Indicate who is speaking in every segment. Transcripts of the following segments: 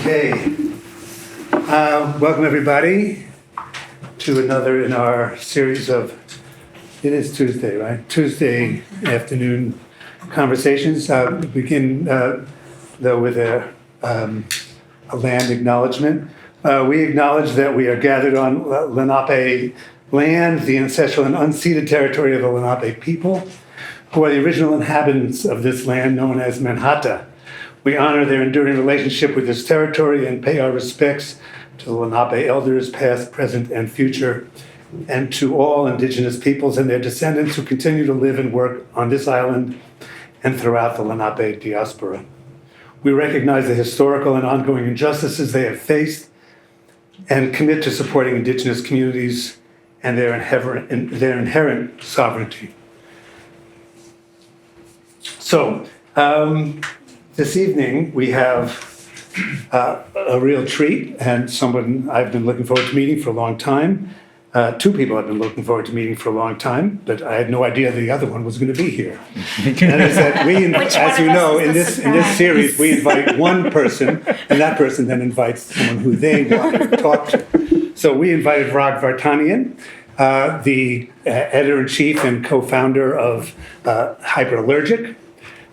Speaker 1: Okay. Welcome everybody to another in our series of, it is Tuesday, right? Tuesday afternoon conversations. We begin though with a land acknowledgement. We acknowledge that we are gathered on Lenape land, the ancestral and unceded territory of the Lenape people, who are the original inhabitants of this land known as Manhattan. We honor their enduring relationship with this territory and pay our respects to the Lenape elders, past, present, and future, and to all indigenous peoples and their descendants who continue to live and work on this island and throughout the Lenape diaspora. We recognize the historical and ongoing injustices they have faced and commit to supporting indigenous communities and their inherent sovereignty. So, this evening, we have a real treat and someone I've been looking forward to meeting for a long time. Two people I've been looking forward to meeting for a long time, but I had no idea the other one was going to be here. And is that we, as you know, in this series, we invite one person, and that person then invites someone who they want to talk to. So we invited Hrag Vartanian, the editor-in-chief and co-founder of Hyperallergic.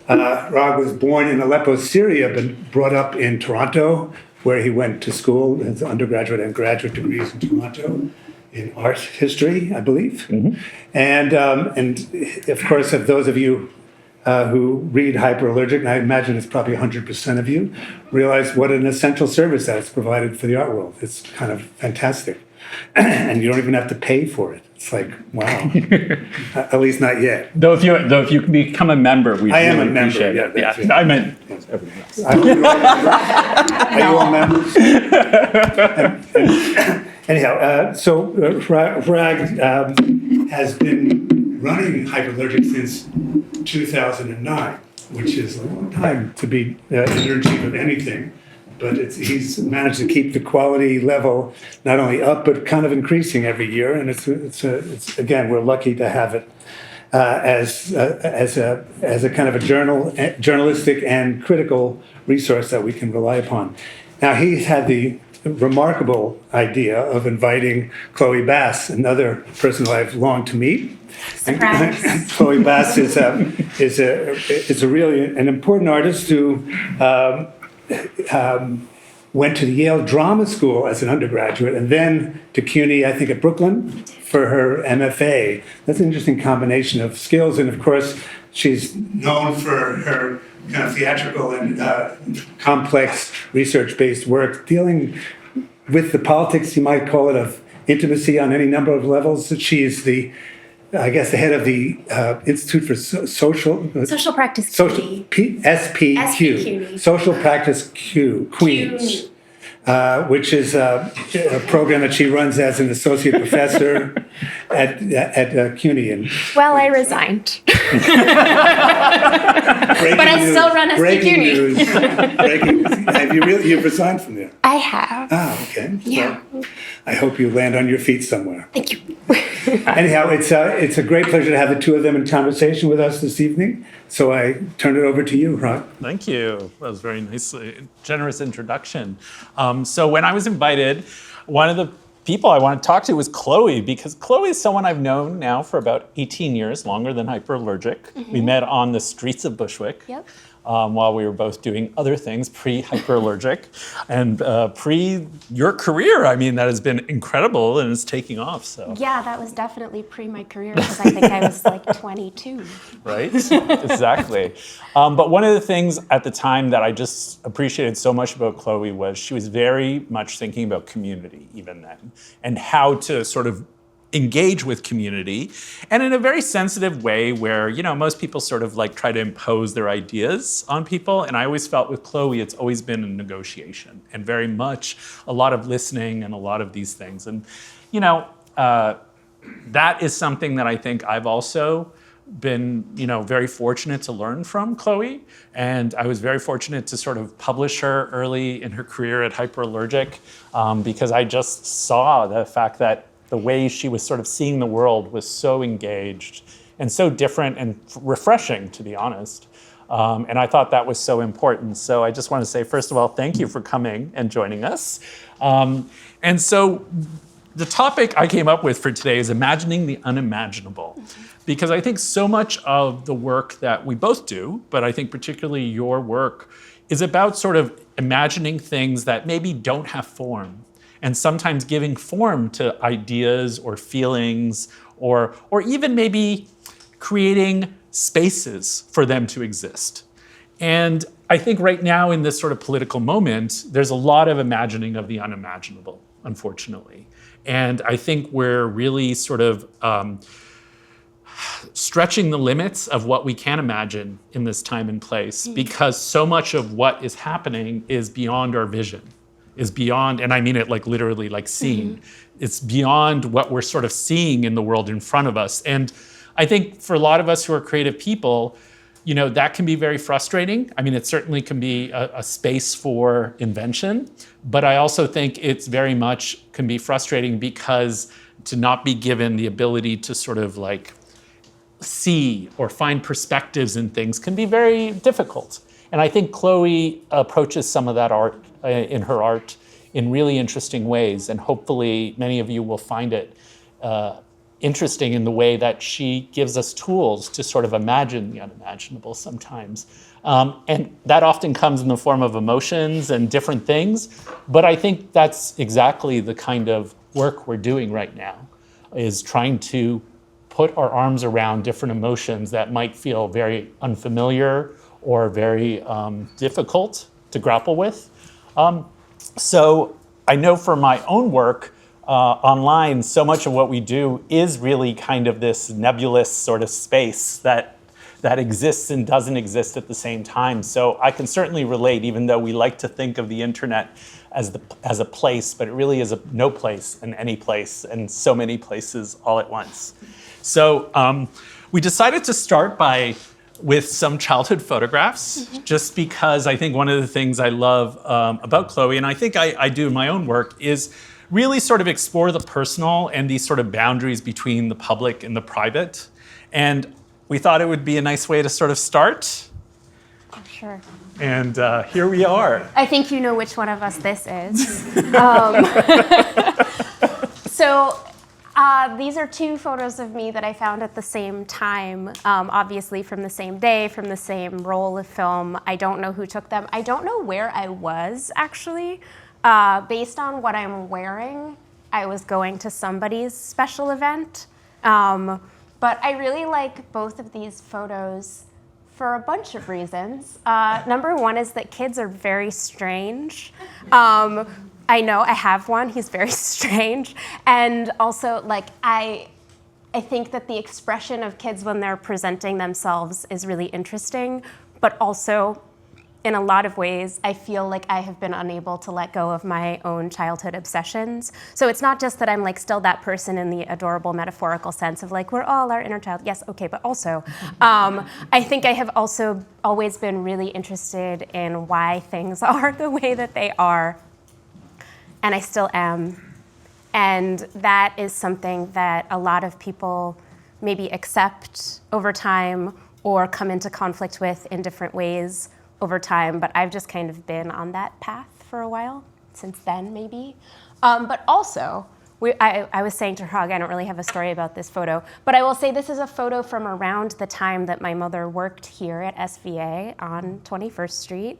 Speaker 1: Hrag was born in Aleppo, Syria, but brought up in Toronto, where he went to school, his undergraduate and graduate degrees in Toronto, in art history, I believe. Mm-hmm. And of course, of those of you who read Hyperallergic, and I imagine it's probably 100% of you, realize what an essential service that's provided for the art world. It's kind of fantastic. And you don't even have to pay for it. It's like, wow. At least not yet.
Speaker 2: Though if you become a member, we
Speaker 1: I
Speaker 2: really
Speaker 1: am a member.
Speaker 2: appreciate it. Yeah, I meant everything else.
Speaker 1: Are you all members? Anyhow, so Hrag has been running Hyperallergic since 2009, which is a long time to be editor-in-chief of anything. But he's managed to keep the quality level not only up, but kind of increasing every year. And it's again, we're lucky to have it as a kind of a journalistic and critical resource that we can rely upon. Now, he's had the remarkable idea of inviting Chloë Bass, another person who I've longed to meet. And Chloë Bass is a really an important artist who went to the Yale Drama School as an undergraduate and then to CUNY, I think at Brooklyn, for her MFA. That's an interesting combination of skills. And of course, she's known for her kind of theatrical and complex research-based work dealing with the politics, you might call it, of intimacy on any number of levels. She is the head of the Institute for Social
Speaker 3: Practice
Speaker 1: SPQ, Social Practice Queens, which is a program that she runs as an associate professor at CUNY.
Speaker 3: Well, I resigned. But I still run SPQ.
Speaker 1: Breaking news. You've resigned from there?
Speaker 3: I have.
Speaker 1: Ah, okay.
Speaker 3: Yeah.
Speaker 1: Well, I hope you land on your feet somewhere.
Speaker 3: Thank you.
Speaker 1: Anyhow, it's a great pleasure to have the two of them in conversation with us this evening. So I turn it over to you, Hrag.
Speaker 2: Thank you. That was very nice, generous introduction. So when I was invited, one of the people I wanted to talk to was Chloë, because Chloë is someone I've known now for about 18 years, longer than Hyperallergic. Mm-hmm. We met on the streets of Bushwick. Yep. While we were both doing other things pre-Hyperallergic and pre your career. I mean, that has been incredible and it's taking off. So
Speaker 3: yeah, that was definitely pre my career because I think I was like 22.
Speaker 2: Right, exactly. But one of the things at the time that I just appreciated so much about Chloë was she was very much thinking about community even then and how to sort of engage with community, and in a very sensitive way where, you know, most people sort of like try to impose their ideas on people. And I always felt with Chloë, it's always been a negotiation and very much a lot of listening and a lot of these things. And, you know, that is something that I think I've also been, you know, very fortunate to learn from Chloë. And I was very fortunate to sort of publish her early in her career at Hyperallergic because I just saw the fact that the way she was sort of seeing the world was so engaged and so different and refreshing, to be honest. And I thought that was so important. So I just want to say, first of all, thank you for coming and joining us. And so the topic I came up with for today is imagining the unimaginable. Because I think so much of the work that we both do, but I think particularly your work, is about sort of imagining things that maybe don't have form, and sometimes giving form to ideas or feelings, or even maybe creating spaces for them to exist. And I think right now in this sort of political moment, there's a lot of imagining of the unimaginable, unfortunately. And I think we're really sort of stretching the limits of what we can imagine in this time and place, because so much of what is happening is beyond our vision, is beyond, and I mean it like literally like seeing. It's beyond what we're sort of seeing in the world in front of us. And I think for a lot of us who are creative people, you know, that can be very frustrating. I mean, it certainly can be a space for invention, but I also think it's very much can be frustrating because to not be given the ability to sort of like see or find perspectives in things can be very difficult. And I think Chloë approaches some of that art in her art in really interesting ways. And hopefully many of you will find it interesting in the way that she gives us tools to sort of imagine the unimaginable sometimes. And that often comes in the form of emotions and different things. But I think that's exactly the kind of work we're doing right now, is trying to put our arms around different emotions that might feel very unfamiliar or very difficult to grapple with. So I know for my own work online, so much of what we do is really kind of this nebulous sort of space that exists and doesn't exist at the same time. So I can certainly relate, even though we like to think of the internet as a place, but it really is no place and any place and so many places all at once. So we decided to start with some childhood photographs, just because I think one of the things I love about Chloë, and I think I do in my own work, is really sort of explore the personal and these sort of boundaries between the public and the private. And we thought it would be a nice way to sort of start.
Speaker 3: Oh, sure.
Speaker 2: And here we are.
Speaker 3: I think you know which one of us this is. So these are two photos of me that I found at the same time, obviously from the same day, from the same roll of film. I don't know who took them. I don't know where I was, actually. Based on what I'm wearing, I was going to somebody's special event. But I really like both of these photos for a bunch of reasons. Number one is that kids are very strange. I know I have one, he's very strange. And also, like, I think that the expression of kids when they're presenting themselves is really interesting, but also, in a lot of ways, I feel like I have been unable to let go of my own childhood obsessions. So it's not just that I'm like still that person in the adorable metaphorical sense of like, we're all our inner child. Yes, okay, but also, I think I have also always been really interested in why things are the way that they are. And I still am. And that is something that a lot of people maybe accept over time or come into conflict with in different ways over time, but I've just kind of been on that path for a while, since then maybe. But also, I was saying to Hrag, I don't really have a story about this photo, but I will say this is a photo from around the time that my mother worked here at SVA on 21st Street.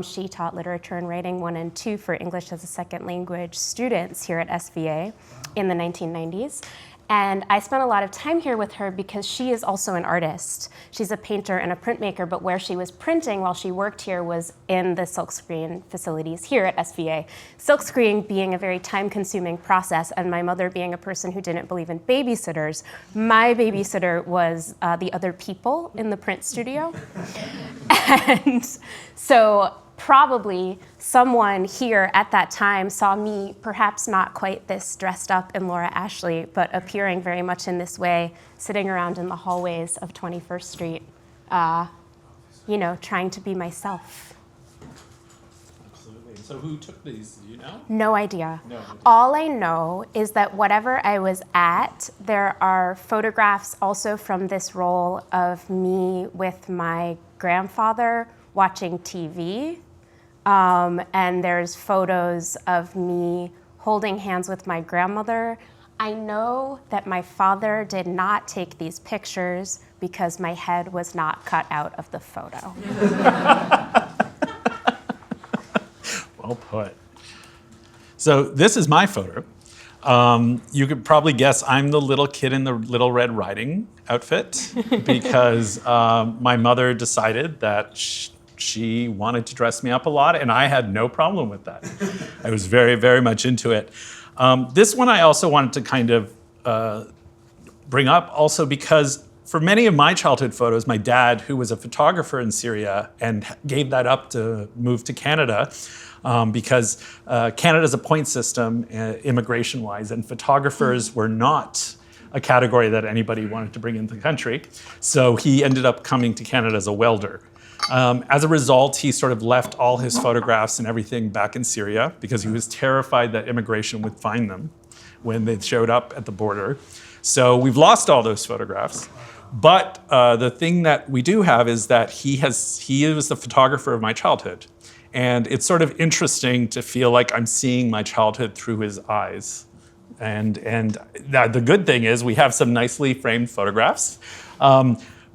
Speaker 3: She taught literature and writing 1 and 2 for English as a second language students here at SVA in the 1990s. And I spent a lot of time here with her because she is also an artist. She's a painter and a printmaker, but where she was printing while she worked here was in the silkscreen facilities here at SVA. Silkscreen being a very time-consuming process, and my mother being a person who didn't believe in babysitters, my babysitter was the other people in the print studio. And so probably someone here at that time saw me, perhaps not quite this dressed up in Laura Ashley, but appearing very much in this way, sitting around in the hallways of 21st Street, you know, trying to be myself.
Speaker 2: Absolutely. So who took these, do you know?
Speaker 3: No idea.
Speaker 2: No.
Speaker 3: All I know is that whatever I was at, there are photographs also from this role of me with my grandfather watching TV. And there's photos of me holding hands with my grandmother. I know that my father did not take these pictures because my head was not cut out of the photo.
Speaker 2: Well put. So this is my photo. You could probably guess I'm the little kid in the Little Red Riding outfit because my mother decided that she wanted to dress me up a lot, and I had no problem with that. I was very, very much into it. This one I also wanted to kind of bring up also because for many of my childhood photos, my dad, who was a photographer in Syria and gave that up to move to Canada, because Canada's a point system immigration-wise, and photographers were not a category that anybody wanted to bring into the country. So he ended up coming to Canada as a welder. As a result, he sort of left all his photographs and everything back in Syria because he was terrified that immigration would find them when they showed up at the border. So we've lost all those photographs. But the thing that we do have is that he was the photographer of my childhood. And it's sort of interesting to feel like I'm seeing my childhood through his eyes. And the good thing is we have some nicely framed photographs.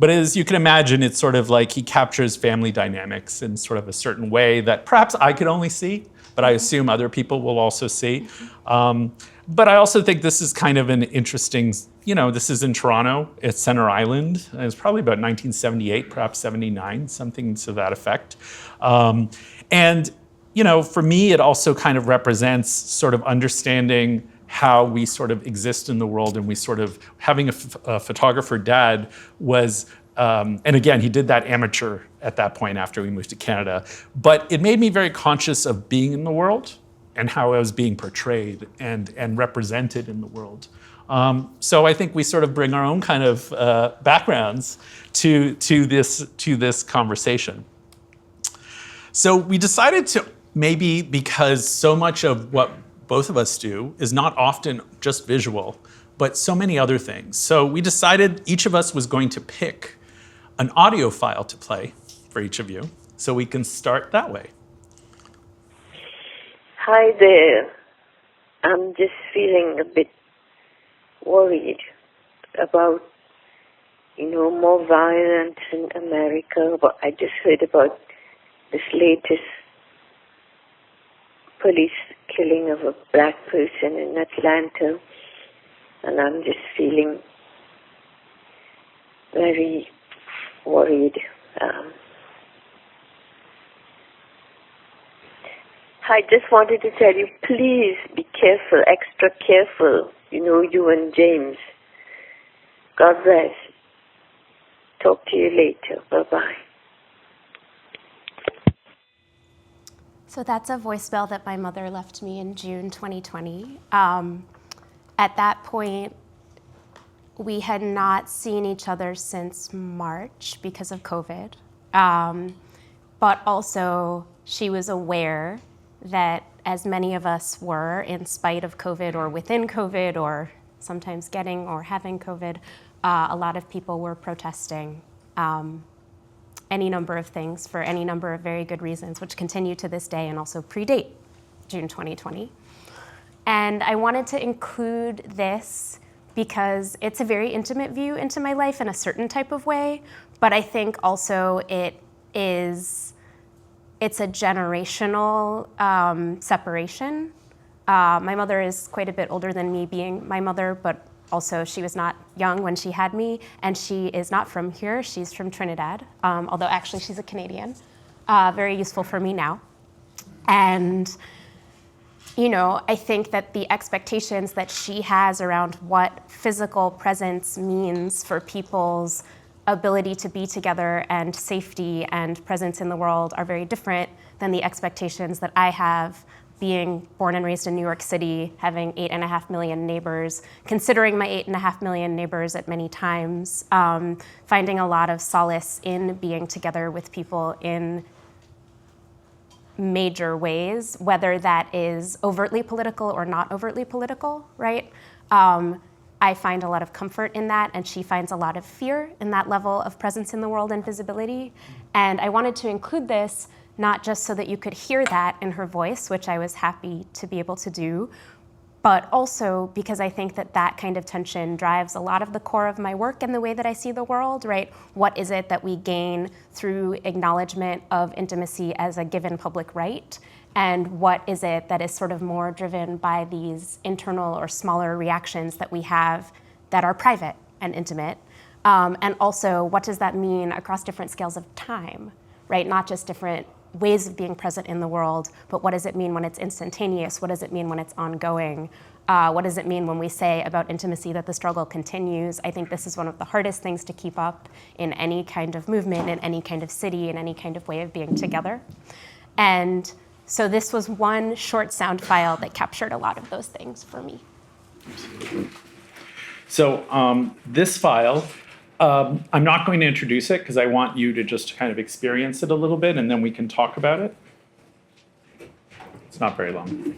Speaker 2: But as you can imagine, it's sort of like he captures family dynamics in sort of a certain way that perhaps I could only see, but I assume other people will also see. But I also think this is kind of an interesting, this is in Toronto, it's Centre Island. It was probably about 1978, perhaps 79, something to that effect. And for me, it also kind of represents sort of understanding how we sort of exist in the world, and we sort of, having a photographer dad was, and again, he did that amateur at that point after we moved to Canada, but it made me very conscious of being in the world and how I was being portrayed and represented in the world. So I think we sort of bring our own kind of backgrounds to this conversation. So we decided to, maybe because so much of what both of us do is not often just visual, but so many other things. So we decided each of us was going to pick an audio file to play for each of you, so we can start that way.
Speaker 4: Hi there. I'm just feeling a bit worried about, more violence in America. But I just heard about this latest police killing of a black person in Atlanta, and I'm just feeling very worried. I just wanted to tell you, please be careful, extra careful, you and James. God bless. Talk to you later. Bye-bye.
Speaker 3: So that's a voicemail that my mother left me in June 2020. At that point, we had not seen each other since March because of COVID. But also, she was aware that, as many of us were, in spite of COVID or within COVID or sometimes getting or having COVID, a lot of people were protesting any number of things for any number of very good reasons, which continue to this day and also predate June 2020. And I wanted to include this because it's a very intimate view into my life in a certain type of way, but I think also it's a generational separation. My mother is quite a bit older than me being my mother, but also she was not young when she had me, and she is not from here, she's from Trinidad, although actually she's a Canadian, very useful for me now. And I think that the expectations that she has around what physical presence means for people's ability to be together and safety and presence in the world are very different than the expectations that I have being born and raised in New York City, having 8.5 million neighbors, considering my 8.5 million neighbors at many times, finding a lot of solace in being together with people in major ways, whether that is overtly political or not overtly political, right? I find a lot of comfort in that, and she finds a lot of fear in that level of presence in the world and visibility. And I wanted to include this not just so that you could hear that in her voice, which I was happy to be able to do, but also because I think that that kind of tension drives a lot of the core of my work and the way that I see the world, right? What is it that we gain through acknowledgement of intimacy as a given public right? And what is it that is sort of more driven by these internal or smaller reactions that we have that are private and intimate? And also, what does that mean across different scales of time, right? Not just different ways of being present in the world, but what does it mean when it's instantaneous? What does it mean when it's ongoing? What does it mean when we say about intimacy that the struggle continues? I think this is one of the hardest things to keep up in any kind of movement, in any kind of city, in any kind of way of being together. And so this was one short sound file that captured a lot of those things for me.
Speaker 2: So this file, I'm not going to introduce it because I want you to just kind of experience it a little bit, and then we can talk about it. It's not very long.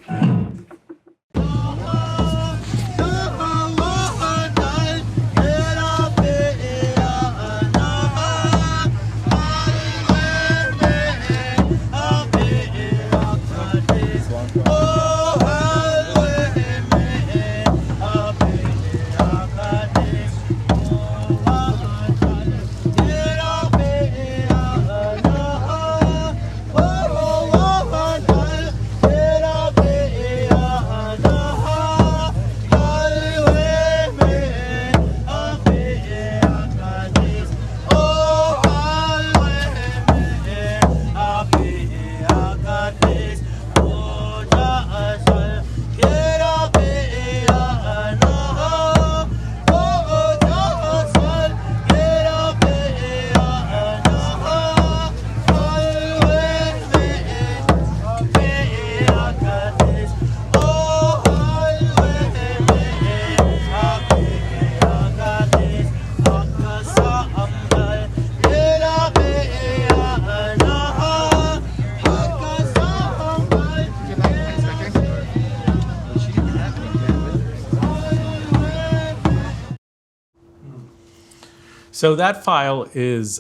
Speaker 2: So that file is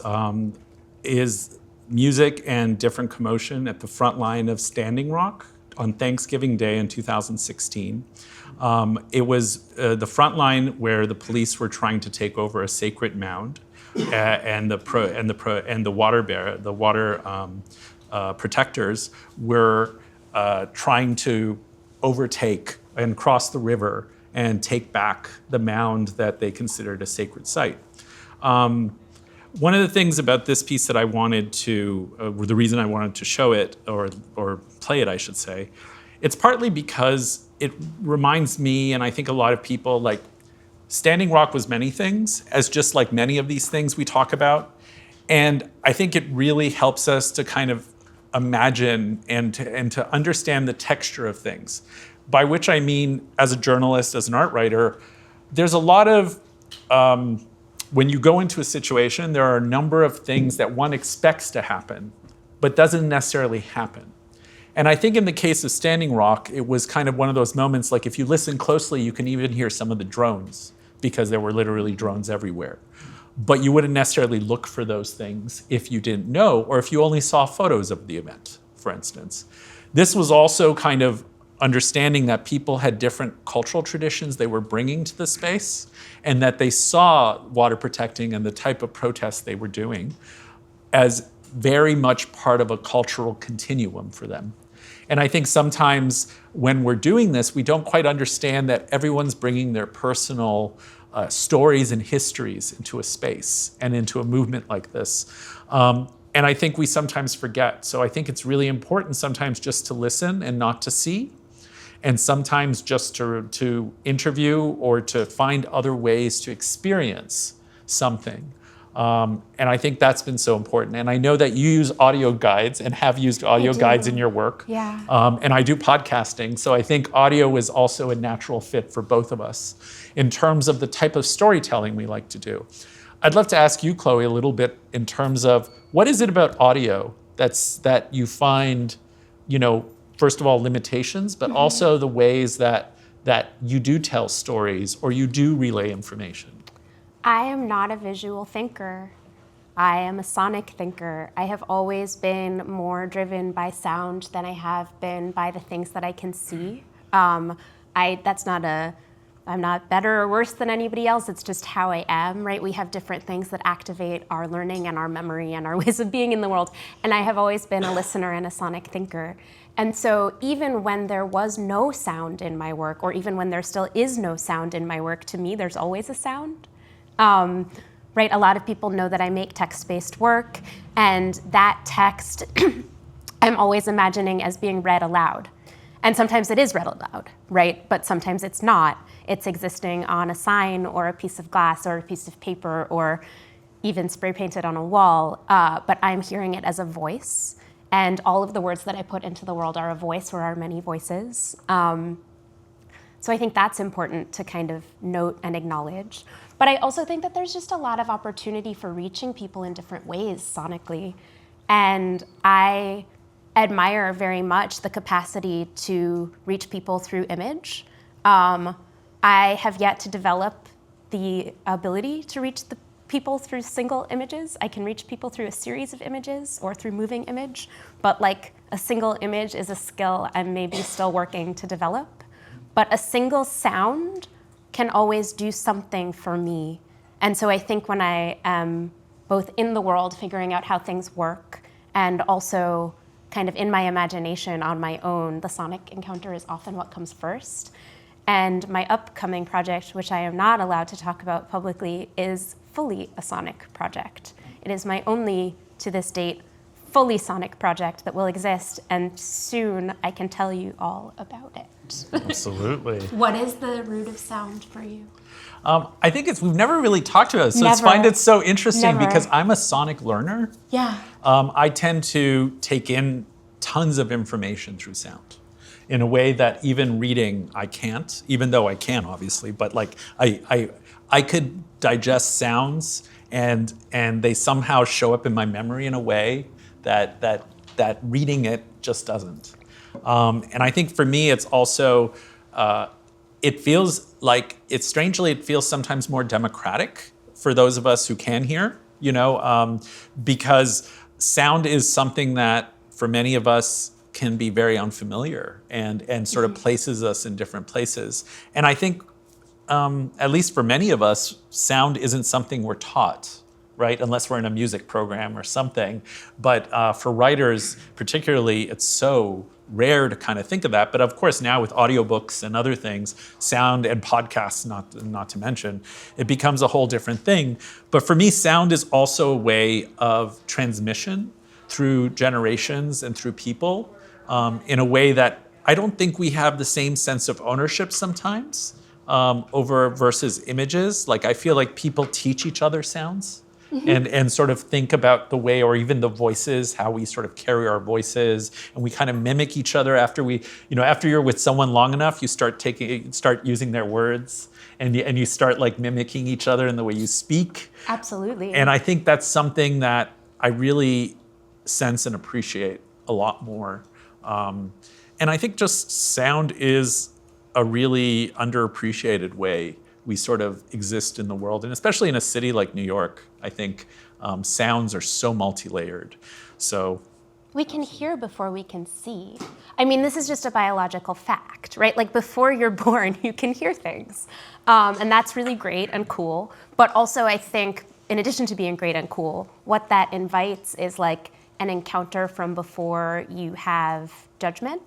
Speaker 2: music and different commotion at the front line of Standing Rock on Thanksgiving Day in 2016. It was the front line where the police were trying to take over a sacred mound, and the water protectors were trying to overtake and cross the river and take back the mound that they considered a sacred site. One of the things about this piece that I wanted to, the reason I wanted to show it, or play it, I should say, it's partly because it reminds me, and I think a lot of people, like, Standing Rock was many things, as just like many of these things we talk about. And I think it really helps us to kind of imagine and to understand the texture of things. By which I mean, as a journalist, as an art writer, there's a lot of, when you go into a situation, there are a number of things that one expects to happen, but doesn't necessarily happen. And I think in the case of Standing Rock, it was kind of one of those moments, like if you listen closely, you can even hear some of the drones, because there were literally drones everywhere. But you wouldn't necessarily look for those things if you didn't know, or if you only saw photos of the event, for instance. This was also kind of understanding that people had different cultural traditions they were bringing to the space, and that they saw water protecting and the type of protests they were doing as very much part of a cultural continuum for them. And I think sometimes when we're doing this, we don't quite understand that everyone's bringing their personal stories and histories into a space and into a movement like this. And I think we sometimes forget. So I think it's really important sometimes just to listen and not to see, and sometimes just to interview or to find other ways to experience something. And I think that's been so important. And I know that you use audio guides and have used audio guides in your work.
Speaker 3: Yeah.
Speaker 2: And I do podcasting, so I think audio is also a natural fit for both of us in terms of the type of storytelling we like to do. I'd love to ask you, Chloë, a little bit in terms of what is it about audio that you find, first of all, limitations, but also the ways that that you do tell stories or you do relay information?
Speaker 3: I am not a visual thinker. I am a sonic thinker. I have always been more driven by sound than I have been by the things that I can see. I'm not better or worse than anybody else. It's just how I am, right? We have different things that activate our learning and our memory and our ways of being in the world. And I have always been a listener and a sonic thinker. And so even when there was no sound in my work, or even when there still is no sound in my work, to me, there's always a sound. Right? A lot of people know that I make text-based work, and that text I'm always imagining as being read aloud. And sometimes it is read aloud, right? But sometimes it's not. It's existing on a sign or a piece of glass or a piece of paper or even spray painted on a wall, but I'm hearing it as a voice. And all of the words that I put into the world are a voice or are many voices. So I think that's important to kind of note and acknowledge. But I also think that there's just a lot of opportunity for reaching people in different ways sonically. And I admire very much the capacity to reach people through image. I have yet to develop the ability to reach the people through single images. I can reach people through a series of images or through moving image, but like a single image is a skill I'm maybe still working to develop. But a single sound can always do something for me. And so I think when I am both in the world figuring out how things work and also kind of in my imagination on my own, the sonic encounter is often what comes first. And my upcoming project, which I am not allowed to talk about publicly, is fully a sonic project. It is my only, to this date, fully sonic project that will exist, and soon I can tell you all about it.
Speaker 2: Absolutely.
Speaker 3: What is the root of sound for you?
Speaker 2: I think we've never really talked about it, so I
Speaker 3: Never.
Speaker 2: find it so interesting
Speaker 3: Never.
Speaker 2: because I'm a sonic learner.
Speaker 3: Yeah.
Speaker 2: I tend to take in tons of information through sound in a way that even reading I can't, even though I can obviously, but like I could digest sounds and they somehow show up in my memory in a way that reading it just doesn't. And I think for me it's also, it feels like, it feels sometimes more democratic for those of us who can hear, because sound is something that for many of us can be very unfamiliar and sort of places us in different places. And I think, at least for many of us, sound isn't something we're taught, right? Unless we're in a music program or something. But for writers particularly, it's so rare to kind of think of that. But of course now with audiobooks and other things, sound and podcasts, not to mention, it becomes a whole different thing. But for me, sound is also a way of transmission through generations and through people in a way that I don't think we have the same sense of ownership sometimes over versus images. Like I feel like people teach each other sounds. And sort of think about the way, or even the voices, how we sort of carry our voices, and we kind of mimic each other after after you're with someone long enough, you start using their words, and you start like mimicking each other in the way you speak.
Speaker 3: Absolutely.
Speaker 2: And I think that's something that I really sense and appreciate a lot more. And I think just sound is a really underappreciated way we sort of exist in the world, and especially in a city like New York, I think sounds are so multi-layered. So
Speaker 3: we can hear before we can see. I mean, this is just a biological fact, right? Like before you're born, you can hear things. And that's really great and cool. But also I think, in addition to being great and cool, what that invites is like an encounter from before you have judgment.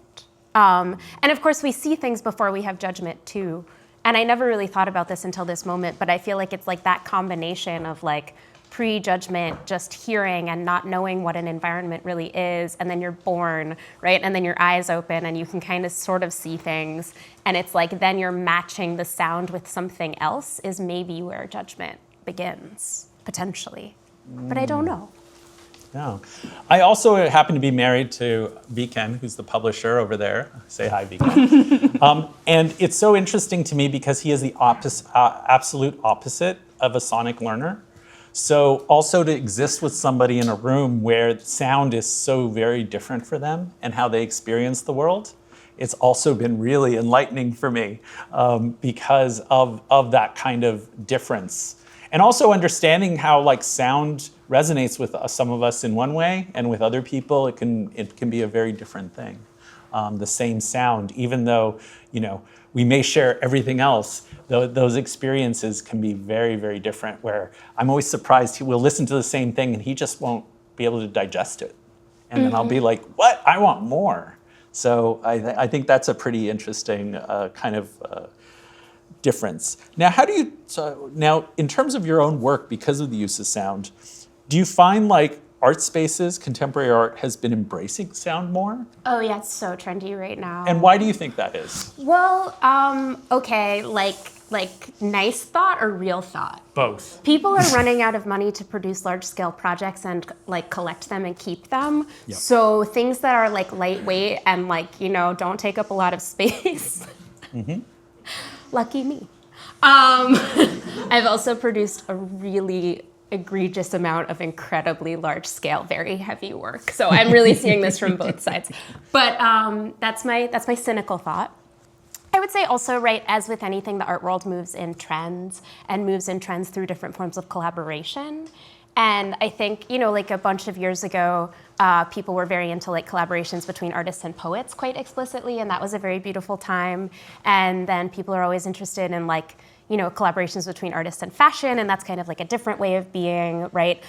Speaker 3: And of course we see things before we have judgment too. And I never really thought about this until this moment, but I feel like it's like that combination of like pre-judgment, just hearing and not knowing what an environment really is, and then you're born, right? And then your eyes open and you can kind of sort of see things. And it's like then you're matching the sound with something else is maybe where judgment begins, potentially. But I don't know.
Speaker 2: Yeah. I also happen to be married to Viken, who's the publisher over there. Say hi, Viken. And it's so interesting to me because he is the absolute opposite of a sonic learner. So also to exist with somebody in a room where sound is so very different for them and how they experience the world it's also been really enlightening for me because of that kind of difference. And also understanding how like sound resonates with some of us in one way, and with other people, it can be a very different thing. The same sound, even though, we may share everything else, those experiences can be very, very different, where I'm always surprised we'll listen to the same thing and he just won't be able to digest it. And then I'll be like, what? I want more. So I think that's a pretty interesting kind of difference. Now, now in terms of your own work, because of the use of sound, do you find like art spaces, contemporary art, has been embracing sound more?
Speaker 3: Oh yeah, it's so trendy right now.
Speaker 2: And why do you think that is?
Speaker 3: Well, okay, like nice thought or real thought?
Speaker 2: Both.
Speaker 3: People are running out of money to produce large-scale projects and like collect them and keep them.
Speaker 2: Yep.
Speaker 3: So things that are like lightweight and like, don't take up a lot of space. Lucky me. I've also produced a really egregious amount of incredibly large-scale, very heavy work. So I'm really seeing this from both sides. But that's my cynical thought. I would say also, right, as with anything, the art world moves in trends through different forms of collaboration. And I think, like a bunch of years ago, people were very into like collaborations between artists and poets quite explicitly, and that was a very beautiful time. And then people are always interested in like, collaborations between artists and fashion, and that's kind of like a different way of being, right?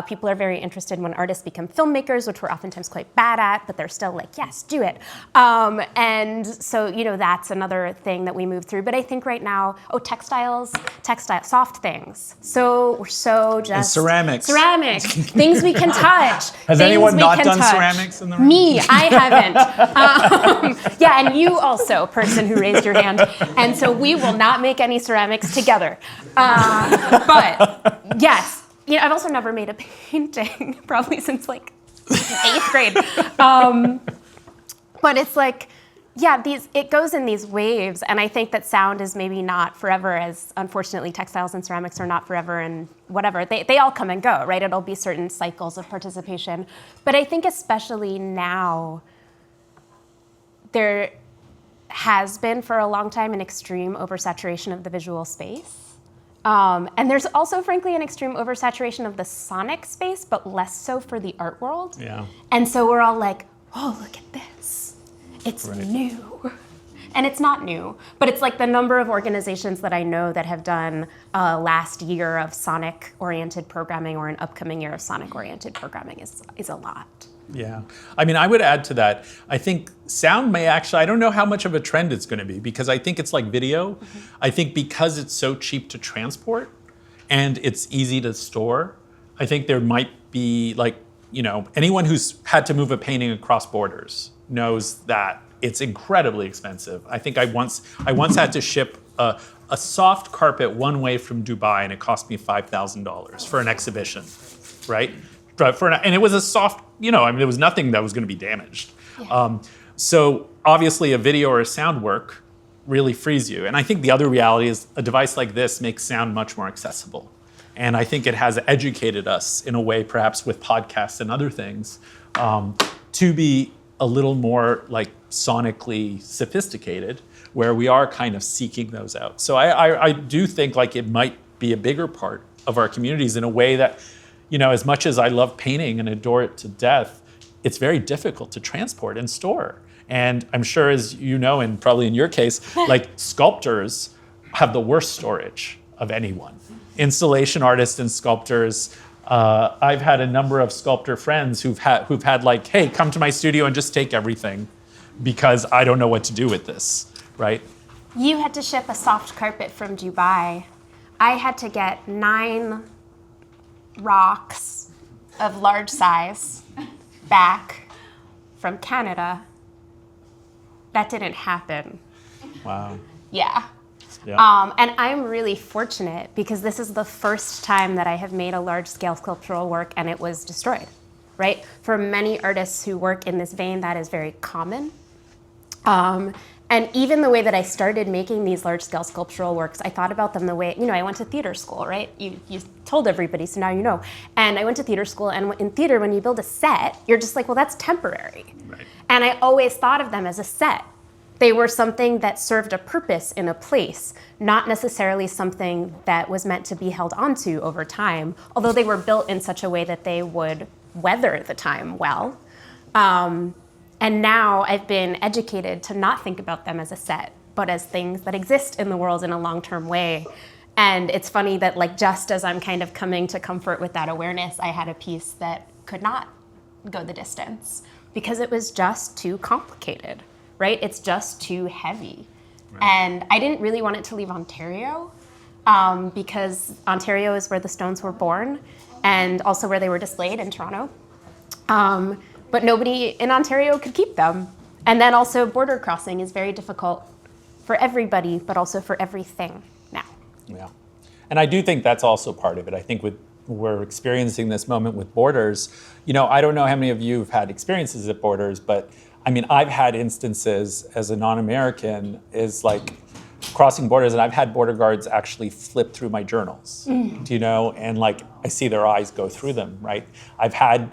Speaker 3: People are very interested when artists become filmmakers, which we're oftentimes quite bad at, but they're still like, yes, do it. And so, that's another thing that we move through. But I think right now, textile, soft things. So we're so just...
Speaker 2: And ceramics.
Speaker 3: Ceramics, things we can touch.
Speaker 2: Has anyone not done ceramics in the room?
Speaker 3: Me, I haven't. Yeah, and you also, person who raised your hand. And so we will not make any ceramics together. But yes, I've also never made a painting, probably since like 8th grade. But it's like, it goes in these waves, and I think that sound is maybe not forever, as unfortunately textiles and ceramics are not forever, and whatever. They all come and go, right? It'll be certain cycles of participation. But I think especially now, there has been for a long time an extreme oversaturation of the visual space. And there's also, frankly, an extreme oversaturation of the sonic space, but less so for the art world.
Speaker 2: Yeah.
Speaker 3: And so we're all like, oh, look at this. It's new. And it's not new, but it's like the number of organizations that I know that have done a last year of sonic-oriented programming or an upcoming year of sonic-oriented programming is a lot.
Speaker 2: Yeah. I mean, I would add to that, I think sound may actually, I don't know how much of a trend it's going to be, because I think it's like video. I think because it's so cheap to transport and it's easy to store, I think there might be like, anyone who's had to move a painting across borders knows that it's incredibly expensive. I think I once had to ship a soft carpet one way from Dubai, and it cost me $5,000 for an exhibition, right? And it was a soft, there was nothing that was going to be damaged. Yeah. So obviously a video or a sound work really frees you. And I think the other reality is a device like this makes sound much more accessible. And I think it has educated us in a way, perhaps with podcasts and other things, to be a little more like sonically sophisticated, where we are kind of seeking those out. So I do think like it might be a bigger part of our communities in a way that, as much as I love painting and adore it to death, it's very difficult to transport and store. And I'm sure, as you know, and probably in your case, like sculptors have the worst storage of anyone. Installation artists and sculptors, I've had a number of sculptor friends who've had like, hey, come to my studio and just take everything because I don't know what to do with this, right?
Speaker 3: You had to ship a soft carpet from Dubai. I had to get 9 rocks of large size back from Canada. That didn't happen.
Speaker 2: Wow.
Speaker 3: Yeah.
Speaker 2: Yeah.
Speaker 3: And I'm really fortunate because this is the first time that I have made a large-scale sculptural work and it was destroyed, right? For many artists who work in this vein, that is very common. And even the way that I started making these large-scale sculptural works, I thought about them the way, I went to theater school, right? You told everybody, so now you know. And I went to theater school, and in theater, when you build a set, you're just like, well, that's temporary.
Speaker 2: Right.
Speaker 3: And I always thought of them as a set. They were something that served a purpose in a place, not necessarily something that was meant to be held onto over time, although they were built in such a way that they would weather the time well. And now I've been educated to not think about them as a set, but as things that exist in the world in a long-term way. And it's funny that like just as I'm kind of coming to comfort with that awareness, I had a piece that could not go the distance because it was just too complicated, right? It's just too heavy. Right. And I didn't really want it to leave Ontario because Ontario is where the Stones were born and also where they were displayed in Toronto. But nobody in Ontario could keep them. And then also border crossing is very difficult for everybody, but also for everything now.
Speaker 2: Yeah. And I do think that's also part of it. I think we're experiencing this moment with borders. You know, I don't know how many of you have had experiences at borders, but I mean, I've had instances as a non-American is like crossing borders, and I've had border guards actually flip through my journals, you know, and like I see their eyes go through them, right? I've had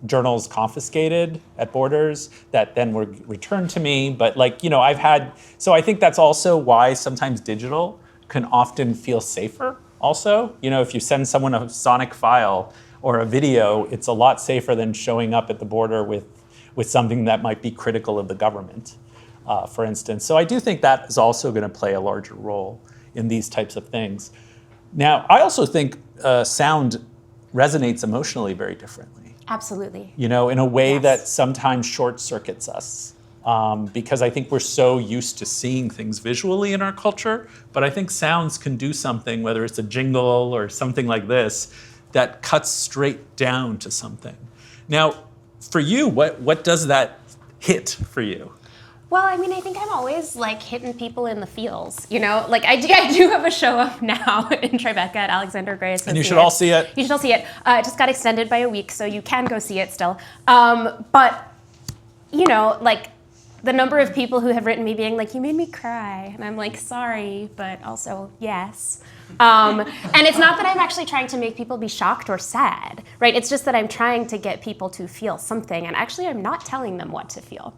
Speaker 2: journals confiscated at borders that then were returned to me, but like, you know, so I think that's also why sometimes digital can often feel safer also. You know, if you send someone a sonic file or a video, it's a lot safer than showing up at the border with something that might be critical of the government, for instance. So I do think that is also going to play a larger role in these types of things. Now, I also think sound resonates emotionally very differently.
Speaker 3: Absolutely.
Speaker 2: You know, in a way
Speaker 3: Yes.
Speaker 2: that sometimes short circuits us. Because I think we're so used to seeing things visually in our culture, but I think sounds can do something, whether it's a jingle or something like this, that cuts straight down to something. Now, for you, what does that hit for you?
Speaker 3: Well, I mean, I think I'm always like hitting people in the feels, you know? Like I do have a show up now in Tribeca at Alexander Gray Associates.
Speaker 2: And you should all see it.
Speaker 3: You should all see it. It just got extended by a week, so you can go see it still. But, you know, like the number of people who have written me being like, you made me cry. And I'm like, sorry, but also yes. And it's not that I'm actually trying to make people be shocked or sad, right? It's just that I'm trying to get people to feel something. And actually, I'm not telling them what to feel.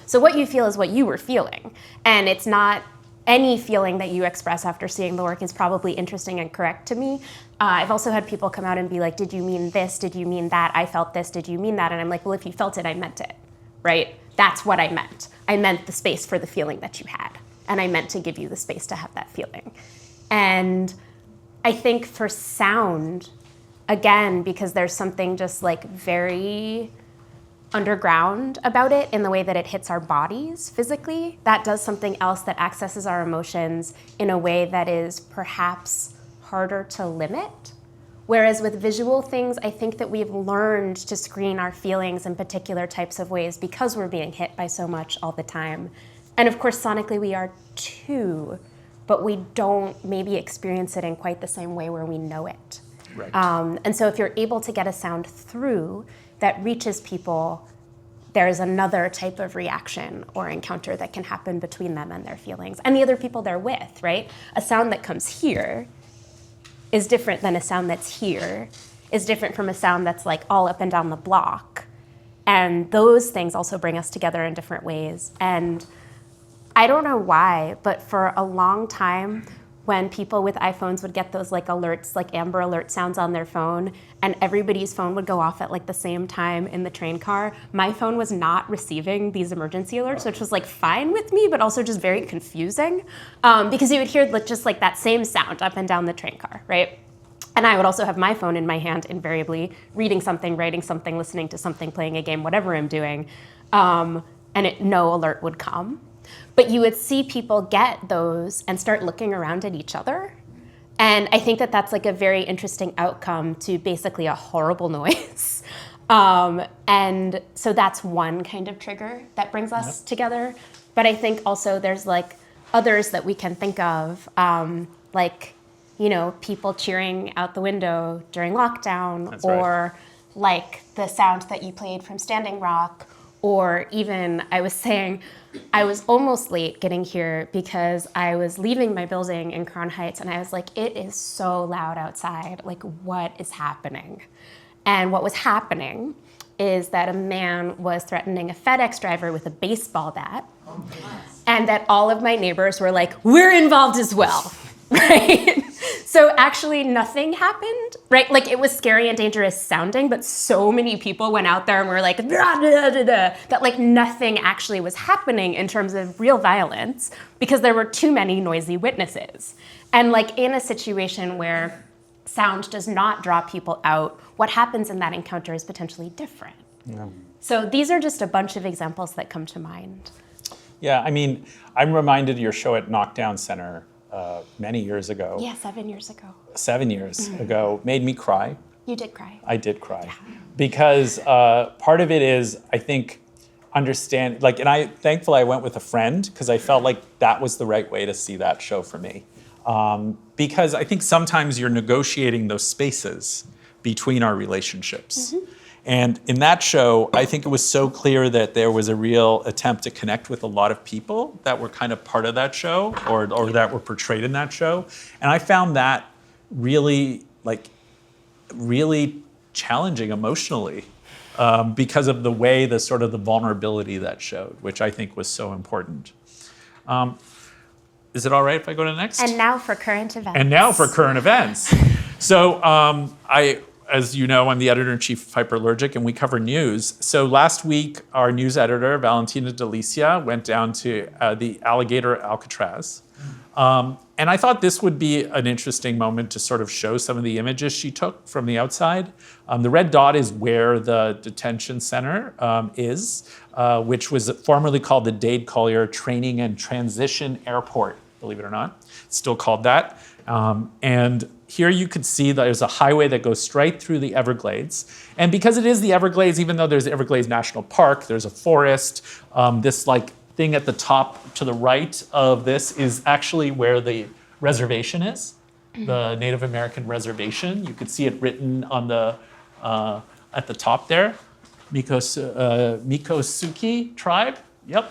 Speaker 3: So what you feel is what you were feeling. And it's not any feeling that you express after seeing the work is probably interesting and correct to me. I've also had people come out and be like, did you mean this? Did you mean that? I felt this. Did you mean that? And I'm like, well, if you felt it, I meant it, right? That's what I meant. I meant the space for the feeling that you had. And I meant to give you the space to have that feeling. And I think for sound, again, because there's something just like very underground about it in the way that it hits our bodies physically, that does something else that accesses our emotions in a way that is perhaps harder to limit. Whereas with visual things, I think that we've learned to screen our feelings in particular types of ways because we're being hit by so much all the time. And of course, sonically we are too, but we don't maybe experience it in quite the same way where we know it.
Speaker 2: Right.
Speaker 3: And so if you're able to get a sound through that reaches people, there's another type of reaction or encounter that can happen between them and their feelings and the other people they're with, right? A sound that comes here is different than a sound that's here, is different from a sound that's like all up and down the block. And those things also bring us together in different ways. And I don't know why, but for a long time, when people with iPhones would get those like alerts, like Amber Alert sounds on their phone, and everybody's phone would go off at like the same time in the train car, my phone was not receiving these emergency alerts, which was like fine with me, but also just very confusing, because you would hear just like that same sound up and down the train car, right? And I would also have my phone in my hand invariably, reading something, writing something, listening to something, playing a game, whatever I'm doing, and no alert would come. But you would see people get those and start looking around at each other. And I think that that's like a very interesting outcome to basically a horrible noise. And so that's one kind of trigger that brings us together. But I think also there's like others that we can think of, like, you know, people cheering out the window during lockdown,
Speaker 2: That's
Speaker 3: or like the sound that you played from Standing Rock, or even I was saying I was almost late getting here because I was leaving my building in Crown Heights and I was like, it is so loud outside, like what is happening? And what was happening is that a man was threatening a FedEx driver with a baseball bat, and that all of my neighbors were like, we're involved as well, right? So actually nothing happened, right? Like it was scary and dangerous sounding, but so many people went out there and were like, da, da, da, da, that like nothing actually was happening in terms of real violence because there were too many noisy witnesses. And like in a situation where sound does not draw people out, what happens in that encounter is potentially different.
Speaker 2: Yeah.
Speaker 3: So these are just a bunch of examples that come to mind.
Speaker 2: Yeah, I mean, I'm reminded of your show at Knockdown Center many years ago.
Speaker 3: Yeah, 7 years ago.
Speaker 2: 7 years ago, made me cry.
Speaker 3: You did cry.
Speaker 2: I did cry. Yeah. Because part of it is, I think, understand, like, and thankfully I went with a friend because I felt like that was the right way to see that show for me. Because I think sometimes you're negotiating those spaces between our relationships. Mm-hmm. And in that show, I think it was so clear that there was a real attempt to connect with a lot of people that were kind of part of that show or that were portrayed in that show. And I found that really challenging emotionally because of the way the sort of the vulnerability that showed, which I think was so important. Is it all right if I go to the next?
Speaker 3: And now for current
Speaker 2: events. So as you know, I'm the editor-in-chief of Hyperallergic, and we cover news. So last week, our news editor, Valentina Delicia, went down to the alligator Alcatraz. And I thought this would be an interesting moment to sort of show some of the images she took from the outside. The red dot is where the detention center is, which was formerly called the Dade Collier Training and Transition Airport, believe it or not. It's still called that. And here you could see that there's a highway that goes straight through the Everglades. And because it is the Everglades, even though there's the Everglades National Park, there's a forest, this like thing at the top to the right of this is actually where the reservation is, the Native American reservation. You could see it written on the at the top there, Miccosukee tribe. Yep.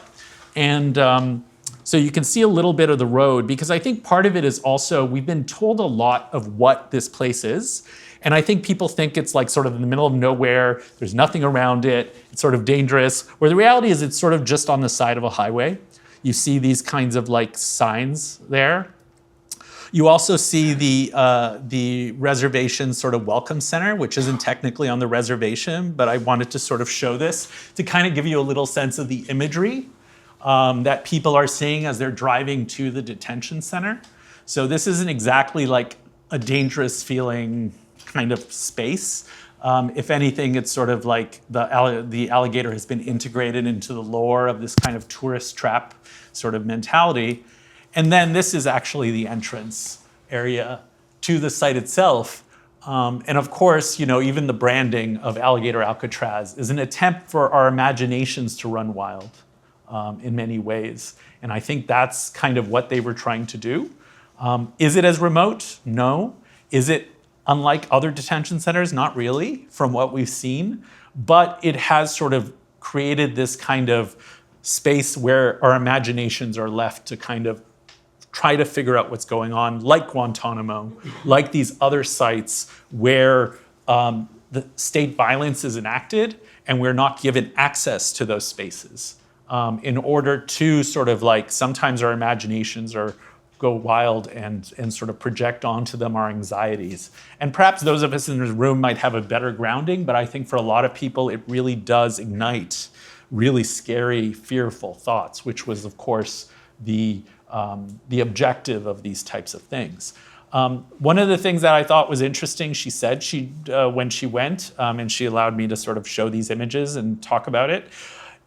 Speaker 2: And so you can see a little bit of the road, because I think part of it is also, we've been told a lot of what this place is. And I think people think it's like sort of in the middle of nowhere, there's nothing around it, it's sort of dangerous, where the reality is it's sort of just on the side of a highway. You see these kinds of like signs there. You also see the reservation sort of welcome center, which isn't technically on the reservation, but I wanted to sort of show this to kind of give you a little sense of the imagery that people are seeing as they're driving to the detention center. So this isn't exactly like a dangerous feeling kind of space. If anything, it's sort of like the alligator has been integrated into the lore of this kind of tourist trap sort of mentality. And then this is actually the entrance area to the site itself. And of course, you know, even the branding of Alligator Alcatraz is an attempt for our imaginations to run wild in many ways. And I think that's kind of what they were trying to do. Is it as remote? No. Is it unlike other detention centers? Not really, from what we've seen. But it has sort of created this kind of space where our imaginations are left to kind of try to figure out what's going on, like Guantanamo, like these other sites where the state violence is enacted and we're not given access to those spaces in order to sort of like, sometimes our imaginations go wild and sort of project onto them our anxieties. And perhaps those of us in this room might have a better grounding, but I think for a lot of people, it really does ignite really scary, fearful thoughts, which was, of course, the objective of these types of things. One of the things that I thought was interesting, she said when she went, and she allowed me to sort of show these images and talk about it,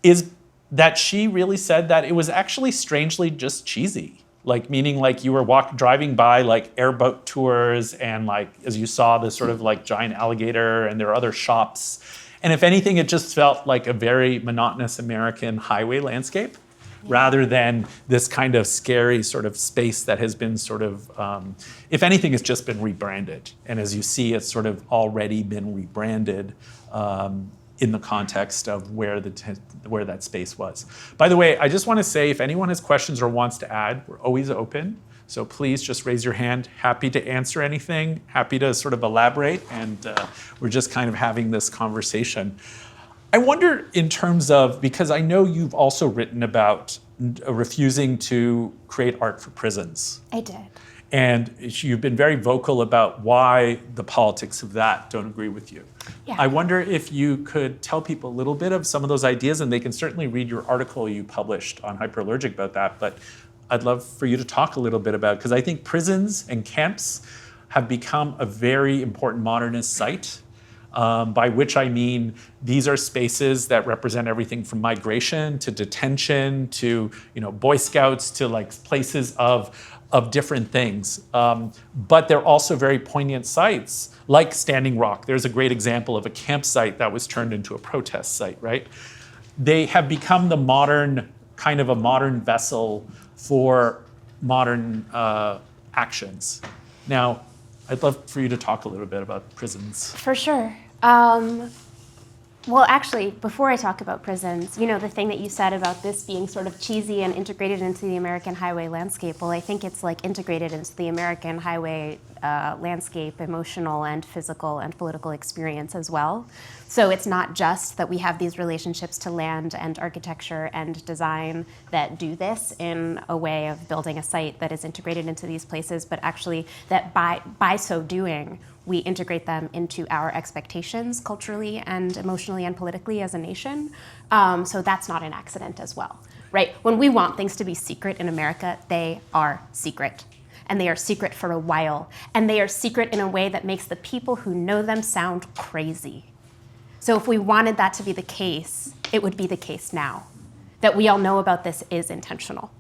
Speaker 2: is that she really said that it was actually strangely just cheesy. Like, meaning like you were driving by like airboat tours and like, as you saw, the sort of like giant alligator and there are other shops. And if anything, it just felt like a very monotonous American highway landscape, rather than this kind of scary sort of space that has been sort of, if anything, it's just been rebranded. And as you see, it's sort of already been rebranded in the context of where that space was. By the way, I just want to say, if anyone has questions or wants to add, we're always open. So please just raise your hand. Happy to answer anything, happy to sort of elaborate. And we're just kind of having this conversation. I wonder in terms of, because I know you've also written about refusing to create art for prisons.
Speaker 3: I did.
Speaker 2: And you've been very vocal about why the politics of that don't agree with you.
Speaker 3: Yeah.
Speaker 2: I wonder if you could tell people a little bit of some of those ideas, and they can certainly read your article you published on Hyperallergic about that, but I'd love for you to talk a little bit about, because I think prisons and camps have become a very important modernist site, by which I mean these are spaces that represent everything from migration to detention to Boy Scouts to like places of different things. But they're also very poignant sites, like Standing Rock. There's a great example of a campsite that was turned into a protest site, right? They have become the modern, kind of a modern vessel for modern actions. Now, I'd love for you to talk a little bit about prisons.
Speaker 3: For sure. Well, actually, before I talk about prisons, the thing that you said about this being sort of cheesy and integrated into the American highway landscape, well, I think it's like integrated into the American highway landscape, emotional and physical and political experience as well. So it's not just that we have these relationships to land and architecture and design that do this in a way of building a site that is integrated into these places, but actually that by so doing, we integrate them into our expectations culturally and emotionally and politically as a nation. So that's not an accident as well, right? When we want things to be secret in America, they are secret. And they are secret for a while. And they are secret in a way that makes the people who know them sound crazy. So if we wanted that to be the case, it would be the case now. That we all know about this is intentional.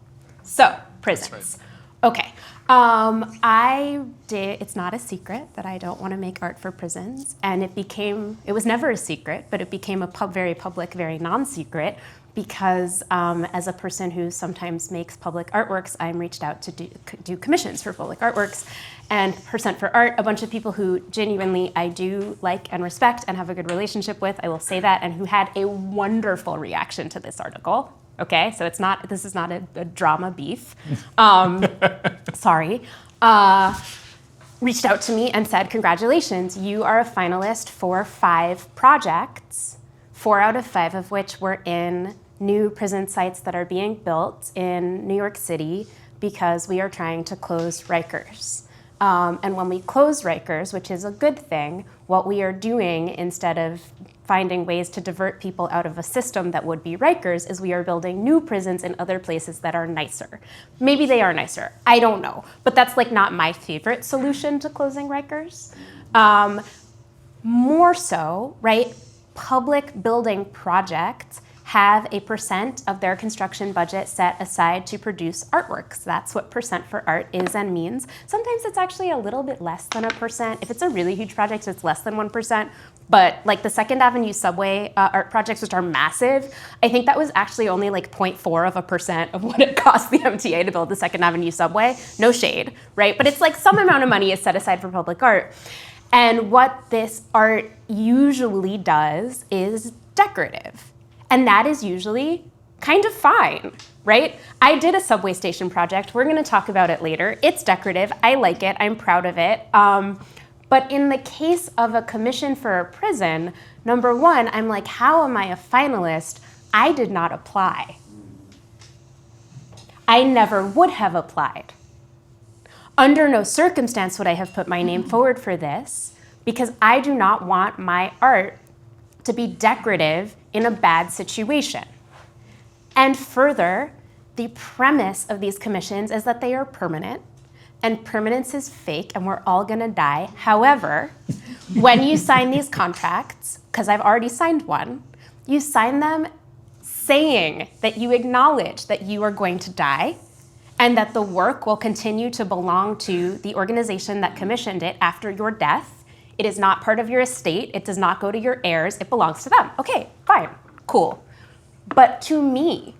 Speaker 3: So, prisons. Okay. It's not a secret that I don't want to make art for prisons. And it was never a secret, but it became a very public, very non-secret, because as a person who sometimes makes public artworks, I'm reached out to do commissions for public artworks. And Percent for Art, a bunch of people who genuinely I do like and respect and have a good relationship with, I will say that, and who had a wonderful reaction to this article. Okay, so this is not a drama beef. Sorry. Reached out to me and said, congratulations, you are a finalist for 5 projects, 4 out of 5 of which were in new prison sites that are being built in New York City because we are trying to close Rikers. And when we close Rikers, which is a good thing, what we are doing instead of finding ways to divert people out of a system that would be Rikers is we are building new prisons in other places that are nicer. Maybe they are nicer, I don't know. But that's like not my favorite solution to closing Rikers. More so, right, public building projects have a percent of their construction budget set aside to produce artworks. That's what Percent for Art is and means. Sometimes it's actually a little bit less than 1%. If it's a really huge project, it's less than 1%. But like the Second Avenue subway art projects, which are massive, I think that was actually only like 0.4% of what it cost the MTA to build the Second Avenue subway. No shade, right? But it's like some amount of money is set aside for public art. And what this art usually does is decorative. And that is usually kind of fine, right? I did a subway station project. We're going to talk about it later. It's decorative. I like it. I'm proud of it. But in the case of a commission for a prison, number one, I'm like, how am I a finalist? I did not apply. I never would have applied. Under no circumstance would I have put my name forward for this, because I do not want my art to be decorative in a bad situation. And further, the premise of these commissions is that they are permanent, and permanence is fake, and we're all gonna die. However, when you sign these contracts, because I've already signed one, you sign them saying that you acknowledge that you are going to die, and that the work will continue to belong to the organization that commissioned it after your death. It is not part of your estate. It does not go to your heirs. It belongs to them. Okay, fine, cool. But to me,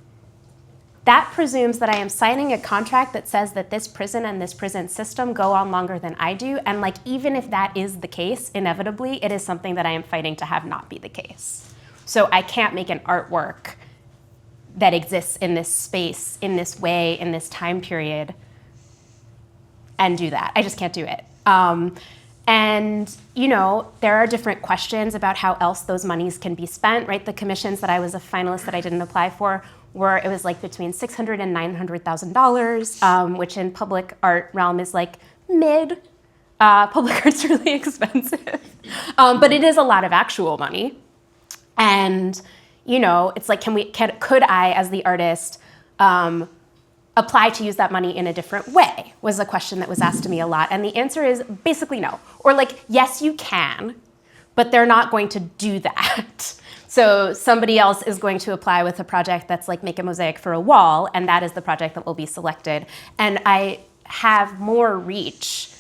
Speaker 3: that presumes that I am signing a contract that says that this prison and this prison system go on longer than I do. And like, even if that is the case, inevitably, it is something that I am fighting to have not be the case. So I can't make an artwork that exists in this space, in this way, in this time period, and do that. I just can't do it. And, you know, there are different questions about how else those monies can be spent, right? The commissions that I was a finalist that I didn't apply for it was like between $600,000 and $900,000, which in public art realm is like mid. Public art's really expensive, but it is a lot of actual money. And, you know, it's like, could I, as the artist, apply to use that money in a different way, was a question that was asked to me a lot. And the answer is basically no. Or like, yes, you can, but they're not going to do that. So somebody else is going to apply with a project that's like make a mosaic for a wall, and that is the project that will be selected. And I have more reach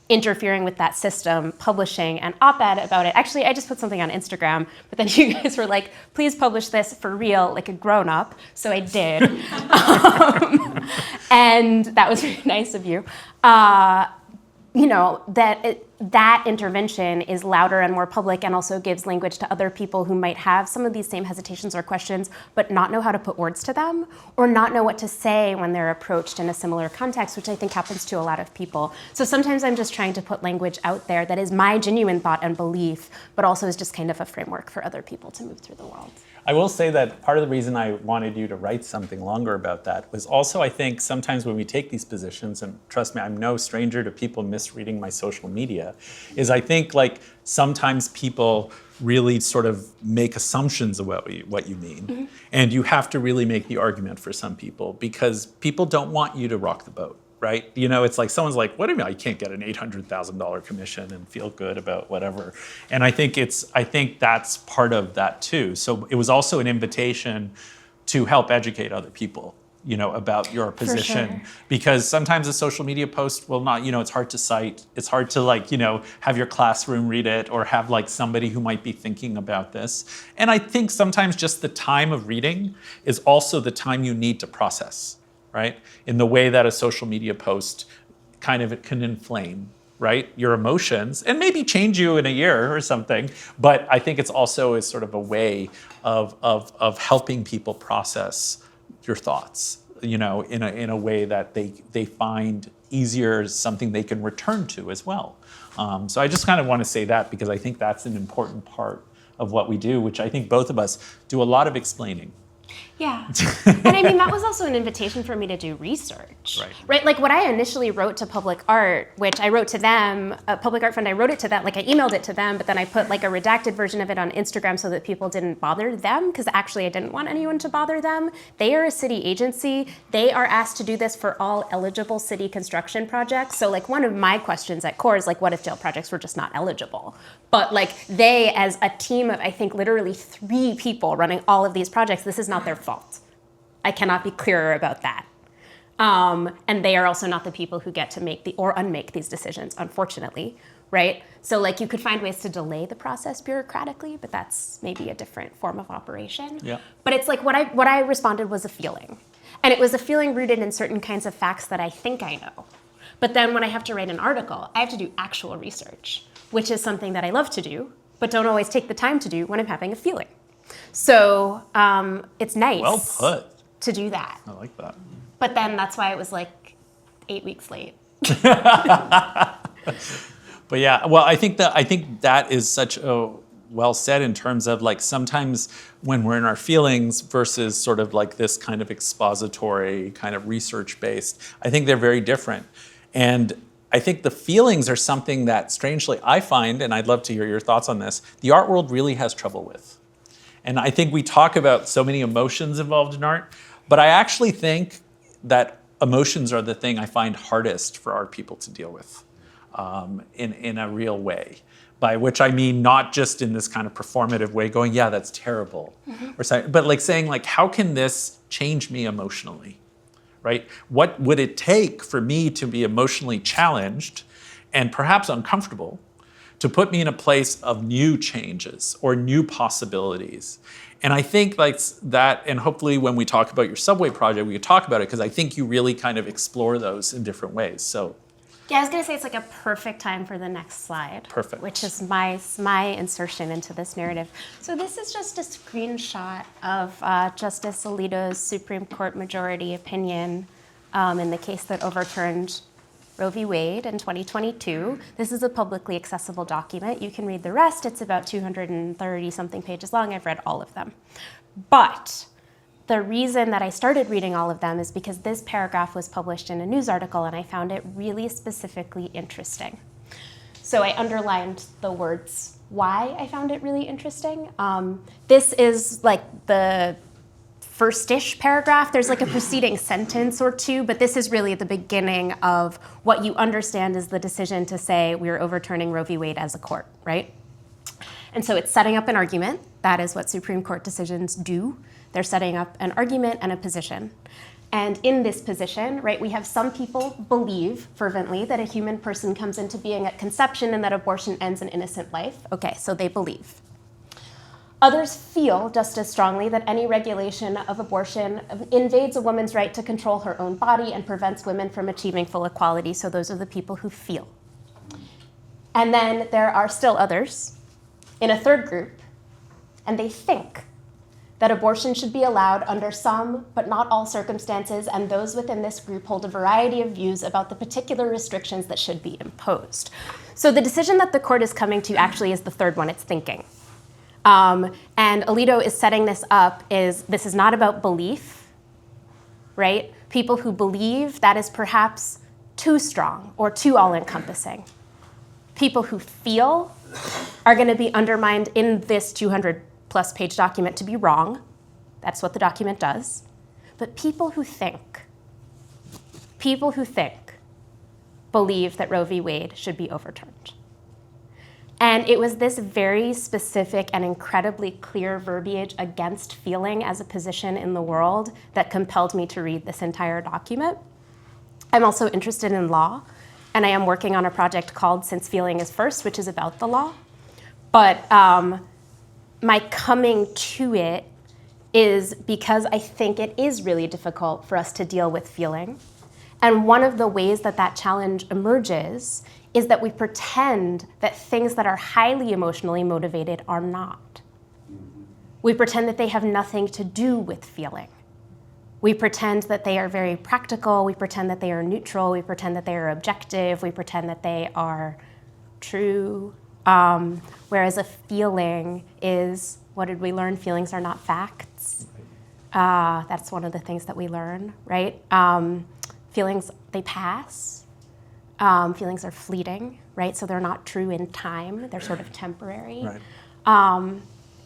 Speaker 3: interfering with that system, publishing an op-ed about it. Actually, I just put something on Instagram, but then you guys were like, please publish this for real, like a grown-up. So I did. And that was really nice of you. You know, that intervention is louder and more public and also gives language to other people who might have some of these same hesitations or questions, but not know how to put words to them or not know what to say when they're approached in a similar context, which I think happens to a lot of people. So sometimes I'm just trying to put language out there that is my genuine thought and belief, but also is just kind of a framework for other people to move through the world.
Speaker 2: I will say that part of the reason I wanted you to write something longer about that was also, I think, sometimes when we take these positions, and trust me, I'm no stranger to people misreading my social media, is I think like sometimes people really sort of make assumptions about what you mean. Mm-hmm. And you have to really make the argument for some people because people don't want you to rock the boat. Right? You know, it's like someone's like, what do you mean I can't get an $800,000 commission and feel good about whatever? And I think that's part of that too. So it was also an invitation to help educate other people, you know, about your position. Sure. Because sometimes a social media post will not, you know, it's hard to cite. It's hard to like, you know, have your classroom read it or have like somebody who might be thinking about this. And I think sometimes just the time of reading is also the time you need to process. Right? In the way that a social media post kind of can inflame, right? Your emotions and maybe change you in a year or something. But I think it's also is sort of a way of helping people process your thoughts, you know, in a way that they find easier, something they can return to as well. So I just kind of want to say that because I think that's an important part of what we do, which I think both of us do a lot of explaining.
Speaker 3: Yeah. And I mean, that was also an invitation for me to do research. Right? Like what I initially wrote to Public Art, which I wrote to them, Public Art Fund, I wrote it to them, like I emailed it to them, but then I put like a redacted version of it on Instagram so that people didn't bother them, because actually I didn't want anyone to bother them. They are a city agency. They are asked to do this for all eligible city construction projects. So like one of my questions at core is like, what if jail projects were just not eligible? But like they, as a team of, I think, literally 3 people running all of these projects, this is not their fault. I cannot be clearer about that. And they are also not the people who get to make or unmake these decisions, unfortunately, right? So like you could find ways to delay the process bureaucratically, but that's maybe a different form of operation.
Speaker 2: Yeah.
Speaker 3: But it's like what I responded was a feeling. And it was a feeling rooted in certain kinds of facts that I think I know. But then when I have to write an article, I have to do actual research, which is something that I love to do, but don't always take the time to do when I'm having a feeling. So it's nice
Speaker 2: well put.
Speaker 3: To do that.
Speaker 2: I like that.
Speaker 3: But then that's why it was like 8 weeks late.
Speaker 2: But yeah, well, I think that is such a well said in terms of like sometimes when we're in our feelings versus sort of like this kind of expository, kind of research-based, I think they're very different. And I think the feelings are something that strangely I find, and I'd love to hear your thoughts on this, the art world really has trouble with. And I think we talk about so many emotions involved in art, but I actually think that emotions are the thing I find hardest for art people to deal with in a real way. By which I mean not just in this kind of performative way going, yeah, that's terrible, or something, but like saying like, how can this change me emotionally, right? What would it take for me to be emotionally challenged and perhaps uncomfortable to put me in a place of new changes or new possibilities? And I think like that, and hopefully when we talk about your subway project, we could talk about it because I think you really kind of explore those in different ways. So.
Speaker 3: Yeah, I was going to say it's like a perfect time for the next slide.
Speaker 2: Perfect.
Speaker 3: Which is my insertion into this narrative. So this is just a screenshot of Justice Alito's Supreme Court majority opinion in the case that overturned Roe v. Wade in 2022. This is a publicly accessible document. You can read the rest. It's about 230 something pages long. I've read all of them. But the reason that I started reading all of them is because this paragraph was published in a news article and I found it really specifically interesting. So I underlined the words why I found it really interesting. This is like the first-ish paragraph. There's like a preceding sentence or two, but this is really the beginning of what you understand is the decision to say we're overturning Roe v. Wade as a court, right? And so it's setting up an argument. That is what Supreme Court decisions do. They're setting up an argument and a position. And in this position, right, we have some people believe fervently that a human person comes into being at conception and that abortion ends an innocent life. Okay, so they believe. Others feel just as strongly that any regulation of abortion invades a woman's right to control her own body and prevents women from achieving full equality. So those are the people who feel. And then there are still others in a third group, and they think that abortion should be allowed under some, but not all circumstances, and those within this group hold a variety of views about the particular restrictions that should be imposed. So the decision that the court is coming to actually is the third one, it's thinking. And Alito is setting this up this is not about belief, right? People who believe, that is perhaps too strong or too all-encompassing. People who feel are going to be undermined in this 200-plus page document to be wrong. That's what the document does. But people who think believe that Roe v. Wade should be overturned. And it was this very specific and incredibly clear verbiage against feeling as a position in the world that compelled me to read this entire document. I'm also interested in law, and I am working on a project called Since Feeling is First, which is about the law. But my coming to it is because I think it is really difficult for us to deal with feeling. And one of the ways that that challenge emerges is that we pretend that things that are highly emotionally motivated are not. We pretend that they have nothing to do with feeling. We pretend that they are very practical. We pretend that they are neutral. We pretend that they are objective. We pretend that they are true. Whereas a feeling is, what did we learn? Feelings are not facts. That's one of the things that we learn, right? Feelings, they pass. Feelings are fleeting, right? So they're not true in time. They're sort of temporary.
Speaker 2: Right.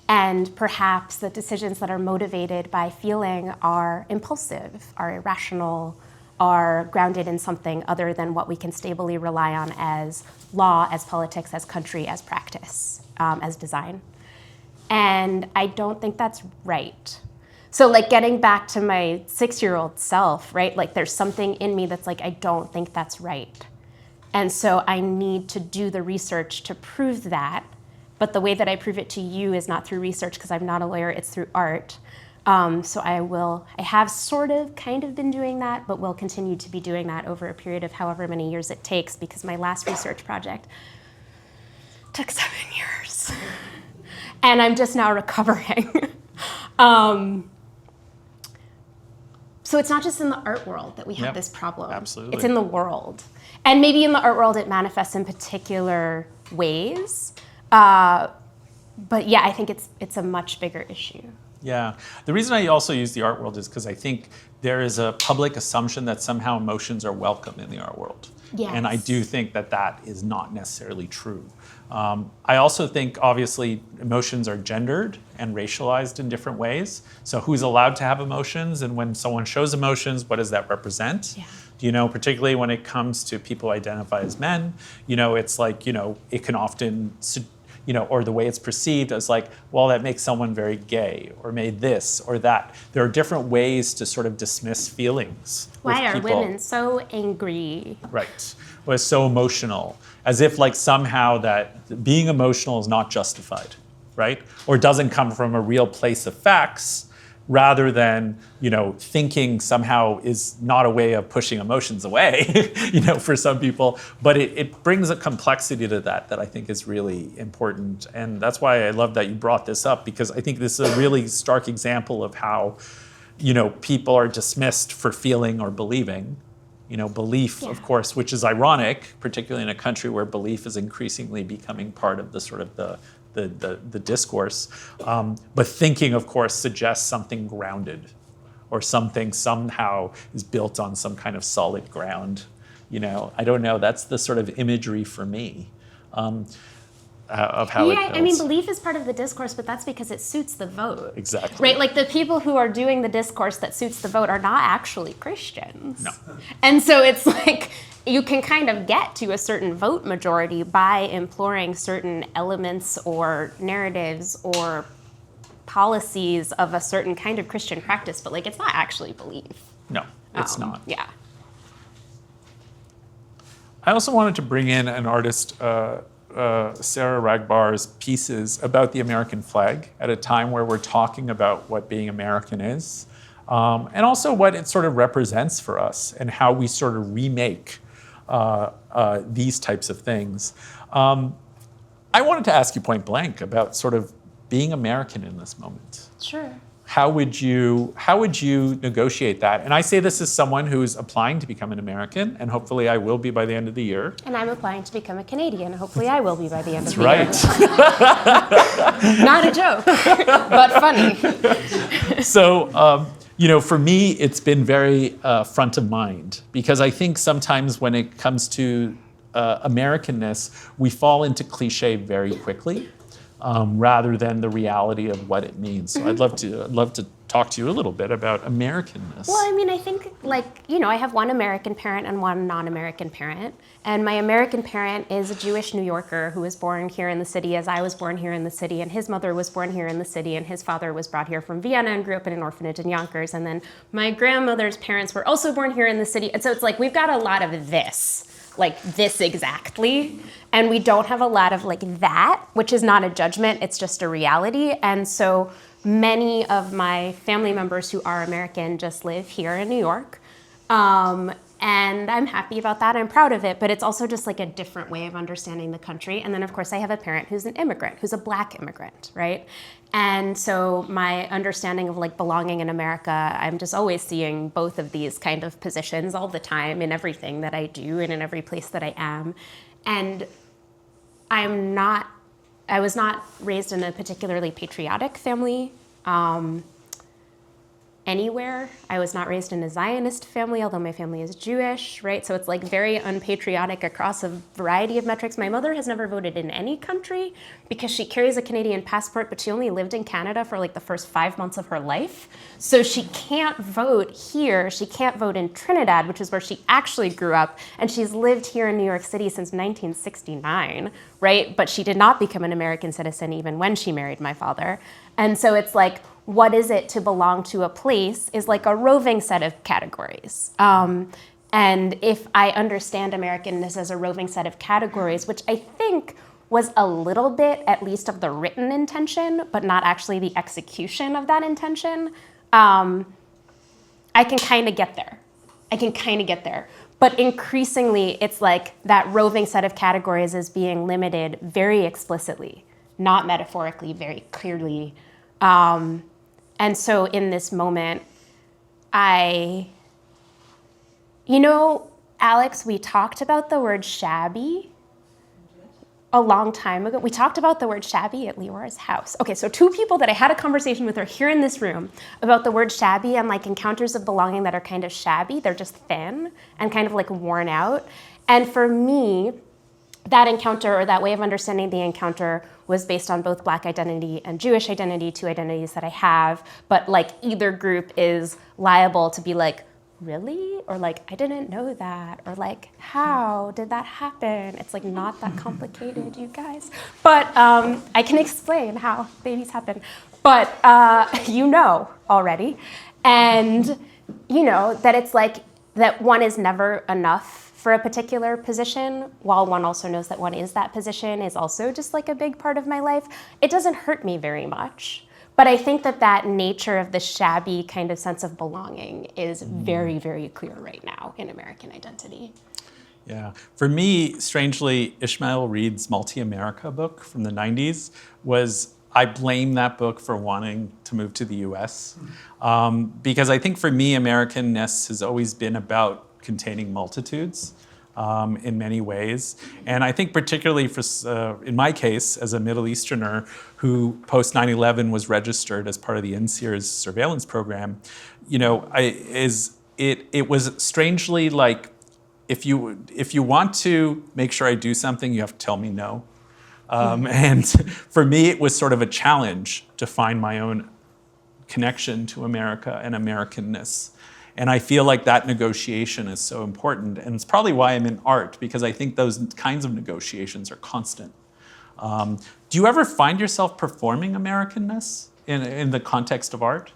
Speaker 3: And perhaps the decisions that are motivated by feeling are impulsive, are irrational, are grounded in something other than what we can stably rely on as law, as politics, as country, as practice, as design. And I don't think that's right. So like getting back to my 6-year-old self, right? Like there's something in me that's like, I don't think that's right. And so I need to do the research to prove that. But the way that I prove it to you is not through research because I'm not a lawyer, it's through art. So I have sort of kind of been doing that, but will continue to be doing that over a period of however many years it takes because my last research project took 7 years. And I'm just now recovering. So it's not just in the art world that we have this problem.
Speaker 2: Absolutely.
Speaker 3: It's in the world. And maybe in the art world it manifests in particular ways. But yeah, I think it's a much bigger issue.
Speaker 2: Yeah. The reason I also use the art world is because I think there is a public assumption that somehow emotions are welcome in the art world.
Speaker 3: Yes.
Speaker 2: And I do think that that is not necessarily true. I also think, obviously, emotions are gendered and racialized in different ways. So who's allowed to have emotions? And when someone shows emotions, what does that represent?
Speaker 3: Yeah.
Speaker 2: You know, particularly when it comes to people identify as men, you know, it's like, you know, it can often, you know, or the way it's perceived as like, well, that makes someone very gay or made this or that. There are different ways to sort of dismiss feelings.
Speaker 3: Why are
Speaker 2: people.
Speaker 3: women so angry?
Speaker 2: Right. Or so emotional, as if like somehow that being emotional is not justified, right? Or doesn't come from a real place of facts, rather than, you know, thinking somehow is not a way of pushing emotions away, you know, for some people. But it brings a complexity to that I think is really important. And that's why I love that you brought this up, because I think this is a really stark example of how, you know, people are dismissed for feeling or believing, belief, of course, which is ironic, particularly in a country where belief is increasingly becoming part of the sort of the discourse. But thinking, of course, suggests something grounded, or something somehow is built on some kind of solid ground. I don't know. That's the sort of imagery for me of how it builds.
Speaker 3: I mean, belief is part of the discourse, but that's because it suits the vote.
Speaker 2: Exactly.
Speaker 3: Right? Like the people who are doing the discourse that suits the vote are not actually Christians.
Speaker 2: No.
Speaker 3: And so it's like you can kind of get to a certain vote majority by imploring certain elements or narratives or policies of a certain kind of Christian practice, but like it's not actually belief.
Speaker 2: No, it's not.
Speaker 3: Yeah.
Speaker 2: I also wanted to bring in an artist, Sarah Ragbar's pieces about the American flag at a time where we're talking about what being American is, and also what it sort of represents for us and how we sort of remake these types of things. I wanted to ask you point blank about sort of being American in this moment.
Speaker 3: Sure.
Speaker 2: How would you negotiate that? And I say this as someone who is applying to become an American, and hopefully I will be by the end of the year.
Speaker 3: And I'm applying to become a Canadian. Hopefully I will be by the end of the
Speaker 2: That's
Speaker 3: year.
Speaker 2: right.
Speaker 3: Not a joke, but funny.
Speaker 2: So, for me, it's been very front of mind, because I think sometimes when it comes to Americanness, we fall into cliche very quickly. Rather than the reality of what it means. So I'd love to talk to you a little bit about Americanness.
Speaker 3: Well, I mean, I think I have one American parent and one non-American parent. And my American parent is a Jewish New Yorker who was born here in the city as I was born here in the city. And his mother was born here in the city, and his father was brought here from Vienna and grew up in an orphanage in Yonkers. And then my grandmother's parents were also born here in the city. And so it's like we've got a lot of this. Like this exactly, and we don't have a lot of like that, which is not a judgment, it's just a reality. And so many of my family members who are American just live here in New York, and I'm happy about that, I'm proud of it, but it's also just like a different way of understanding the country. And then of course I have a parent who's an immigrant, who's a Black immigrant, right? And so my understanding of like belonging in America, I'm just always seeing both of these kind of positions all the time in everything that I do and in every place that I am. And I was not raised in a particularly patriotic family anywhere. I was not raised in a Zionist family, although my family is Jewish, right? So it's like very unpatriotic across a variety of metrics. My mother has never voted in any country because she carries a Canadian passport, but she only lived in Canada for like the first 5 months of her life. So she can't vote here. She can't vote in Trinidad, which is where she actually grew up. And she's lived here in New York City since 1969, right? But she did not become an American citizen even when she married my father. And so it's like, what is it to belong to a place is like a roving set of categories. And if I understand Americanness as a roving set of categories, which I think was a little bit, at least, of the written intention, but not actually the execution of that intention, I can kind of get there. But increasingly, it's like that roving set of categories is being limited very explicitly, not metaphorically, very clearly. And so in this moment, Alex, we talked about the word shabby a long time ago. We talked about the word shabby at Leora's house. Okay, so two people that I had a conversation with are here in this room about the word shabby and like encounters of belonging that are kind of shabby. They're just thin and kind of like worn out. And for me, that encounter, or that way of understanding the encounter, was based on both Black identity and Jewish identity, two identities that I have, but like either group is liable to be like, really? Or like, I didn't know that, or like, how did that happen? It's like not that complicated, you guys. But I can explain how babies happen, but already. And that it's like, that one is never enough for a particular position, while one also knows that one is that position, is also just like a big part of my life. It doesn't hurt me very much. But I think that nature of the shabby kind of sense of belonging is very, very clear right now in American identity.
Speaker 2: Yeah. For me, strangely, Ishmael Reed's Multi-America book from the 90s I blame that book for wanting to move to the US. Because I think for me, Americanness has always been about containing multitudes in many ways. And I think particularly in my case, as a Middle Easterner who post 9/11 was registered as part of the NSEER's surveillance program, it was strangely like, if you want to make sure I do something, you have to tell me no. And for me, it was sort of a challenge to find my own connection to America and Americanness. And I feel like that negotiation is so important. And it's probably why I'm in art, because I think those kinds of negotiations are constant. Do you ever find yourself performing Americanness in the context of art?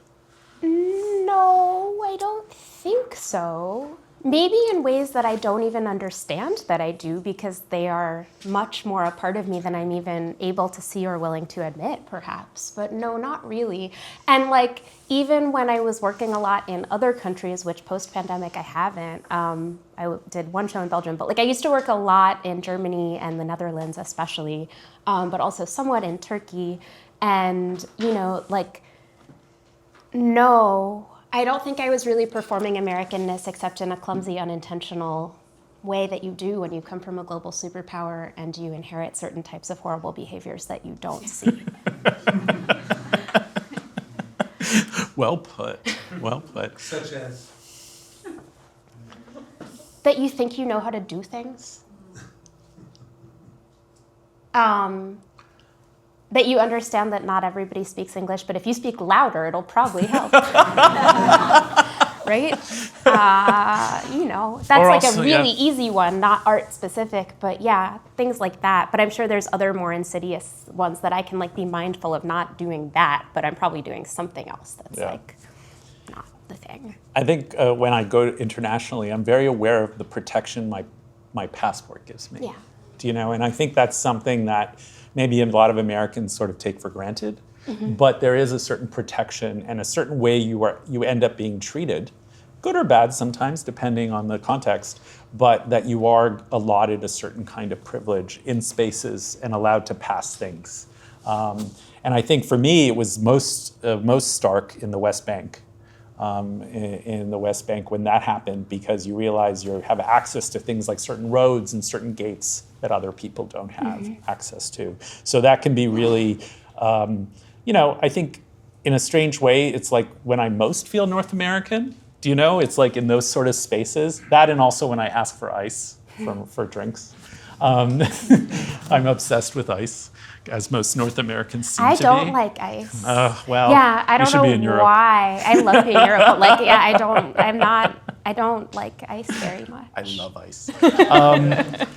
Speaker 3: No, I don't think so. Maybe in ways that I don't even understand that I do, because they are much more a part of me than I'm even able to see or willing to admit, perhaps. But no, not really. And like, even when I was working a lot in other countries, which post-pandemic I haven't, I did one show in Belgium, but like I used to work a lot in Germany and the Netherlands especially, but also somewhat in Turkey. And, no, I don't think I was really performing Americanness except in a clumsy, unintentional way that you do when you come from a global superpower and you inherit certain types of horrible behaviors that you don't see.
Speaker 2: Well put. Well put.
Speaker 1: Such as?
Speaker 3: That you think you know how to do things. That you understand that not everybody speaks English, but if you speak louder, it'll probably help. Right? That's like a really easy one, not art specific, but yeah, things like that. But I'm sure there's other more insidious ones that I can like be mindful of not doing that, but I'm probably doing something else that's like not the thing.
Speaker 2: I think when I go internationally, I'm very aware of the protection my passport gives me.
Speaker 3: Yeah.
Speaker 2: Do you know? And I think that's something that maybe a lot of Americans sort of take for granted, but there is a certain protection and a certain way you end up being treated, good or bad sometimes, depending on the context, but that you are allotted a certain kind of privilege in spaces and allowed to pass things. And I think for me, it was most stark in the West Bank. In the West Bank when that happened, because you realize you have access to things like certain roads and certain gates that other people don't have access to. So that can be really, I think in a strange way, it's like when I most feel North American, do you know? It's like in those sort of spaces. That, and also when I ask for ice for drinks. I'm obsessed with ice, as most North Americans seem to be.
Speaker 3: I don't like ice.
Speaker 2: Well,
Speaker 3: yeah, I don't know why. I love being in Europe, but like, yeah, I don't like ice very much.
Speaker 2: I love ice.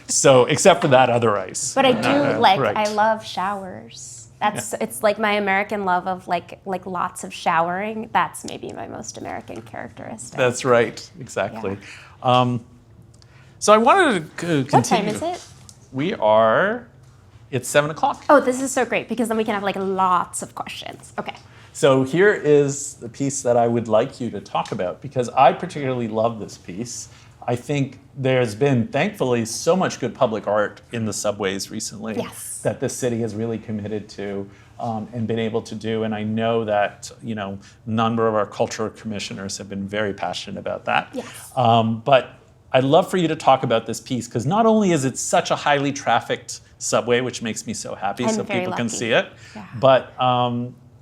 Speaker 2: So, except for that other ice.
Speaker 3: But I do
Speaker 2: right.
Speaker 3: I love showers. It's like my American love of like lots of showering. That's maybe my most American characteristic.
Speaker 2: That's right, exactly. Yeah. So I wanted to continue.
Speaker 3: What time is it?
Speaker 2: It's 7:00.
Speaker 3: Oh, this is so great, because then we can have like lots of questions. Okay.
Speaker 2: So here is the piece that I would like you to talk about, because I particularly love this piece. I think there's been, thankfully, so much good public art in the subways recently that the city has really committed to and been able to do. And I know that, a number of our cultural commissioners have been very passionate about that.
Speaker 3: Yes.
Speaker 2: But I'd love for you to talk about this piece, because not only is it such a highly trafficked subway, which makes me so happy so people can see it, but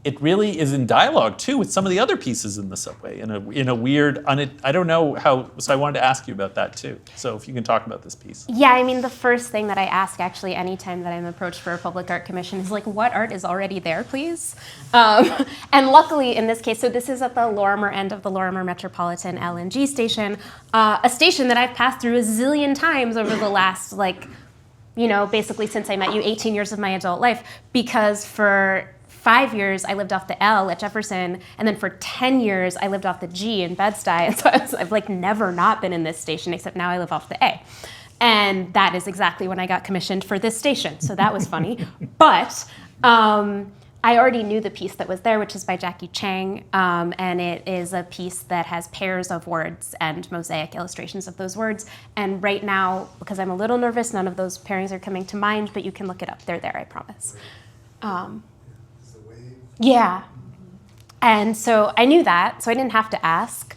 Speaker 2: it really is in dialogue too with some of the other pieces in the subway in a weird, I don't know how, so I wanted to ask you about that too. So if you can talk about this piece.
Speaker 3: Yeah, I mean, the first thing that I ask actually anytime that I'm approached for a public art commission is like, what art is already there, please? And luckily in this case, so this is at the Lorimer end of the Lorimer Metropolitan LNG station, a station that I've passed through a zillion times over the last basically since I met you, 18 years of my adult life, because for 5 years I lived off the L at Jefferson, and then for 10 years I lived off the G in Bed-Stuy, and so I've like never not been in this station, except now I live off the A. And that is exactly when I got commissioned for this station, so that was funny. But I already knew the piece that was there, which is by Jackie Chang, and it is a piece that has pairs of words and mosaic illustrations of those words. And right now, because I'm a little nervous, none of those pairings are coming to mind, but you can look it up. They're there, I promise. Yeah. And so I knew that, so I didn't have to ask.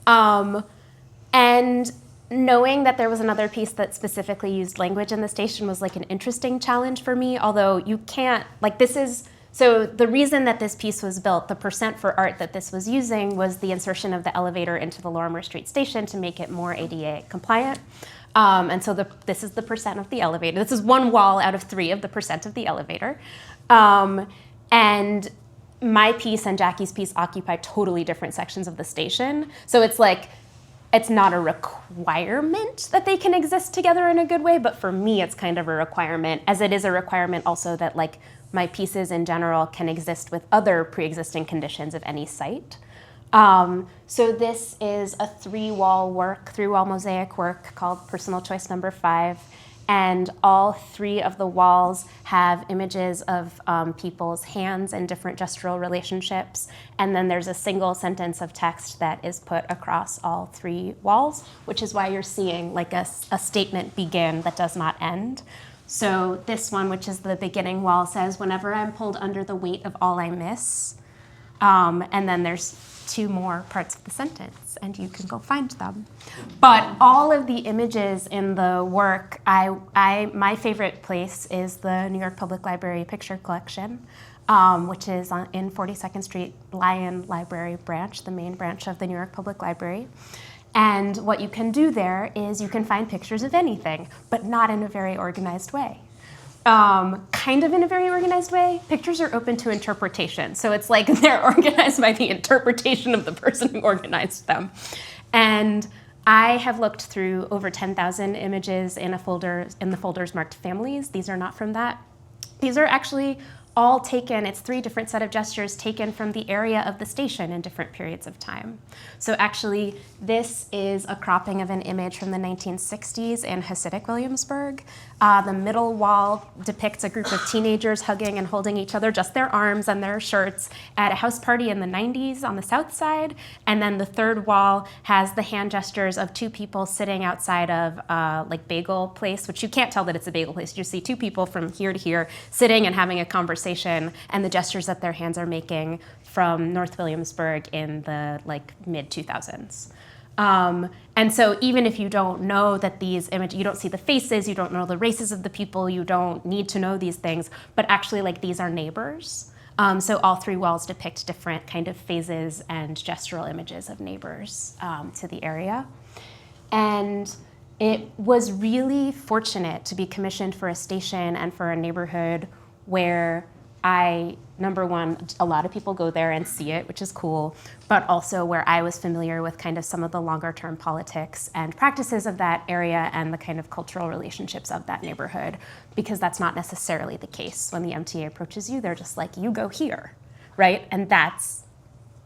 Speaker 3: And knowing that there was another piece that specifically used language in the station was like an interesting challenge for me, although you can't, like this is, so the reason that this piece was built, the percent for art that this was using was the insertion of the elevator into the Lorimer Street station to make it more ADA compliant. And so this is the percent of the elevator. This is one wall out of 3 of the percent of the elevator. And my piece and Jackie's piece occupy totally different sections of the station. So it's like, it's not a requirement that they can exist together in a good way, but for me, it's kind of a requirement, as it is a requirement also that like my pieces in general can exist with other pre-existing conditions of any site. So this is a 3-wall mosaic work called Personal Choice Number 5. And all 3 of the walls have images of people's hands and different gestural relationships. And then there's a single sentence of text that is put across all 3 walls, which is why you're seeing like a statement begin that does not end. So this one, which is the beginning wall, says, "Whenever I'm pulled under the weight of all I miss." And then there's 2 more parts of the sentence, and you can go find them. But all of the images in the work, my favorite place is the New York Public Library picture collection, which is in 42nd Street Lyon Library branch, the main branch of the New York Public Library. And what you can do there is you can find pictures of anything, but not in a very organized way. Kind of in a very organized way. Pictures are open to interpretation. So it's like they're organized by the interpretation of the person who organized them. And I have looked through over 10,000 images in the folders marked families. These are not from that. These are actually all taken, it's 3 different set of gestures taken from the area of the station in different periods of time. So actually, this is a cropping of an image from the 1960s in Hasidic Williamsburg. The middle wall depicts a group of teenagers hugging and holding each other, just their arms and their shirts, at a house party in the 90s on the south side. And then the third wall has the hand gestures of 2 people sitting outside of like bagel place, which you can't tell that it's a bagel place. You see 2 people from here to here sitting and having a conversation, and the gestures that their hands are making from North Williamsburg in the like mid-2000s. And so even if you don't know that these images, you don't see the faces, you don't know the races of the people, you don't need to know these things, but actually like these are neighbors. So all 3 walls depict different kind of phases and gestural images of neighbors to the area. And it was really fortunate to be commissioned for a station and for a neighborhood where number one, a lot of people go there and see it, which is cool, but also where I was familiar with kind of some of the longer term politics and practices of that area and the kind of cultural relationships of that neighborhood, because that's not necessarily the case. When the MTA approaches you, they're just like, you go here, right? And that's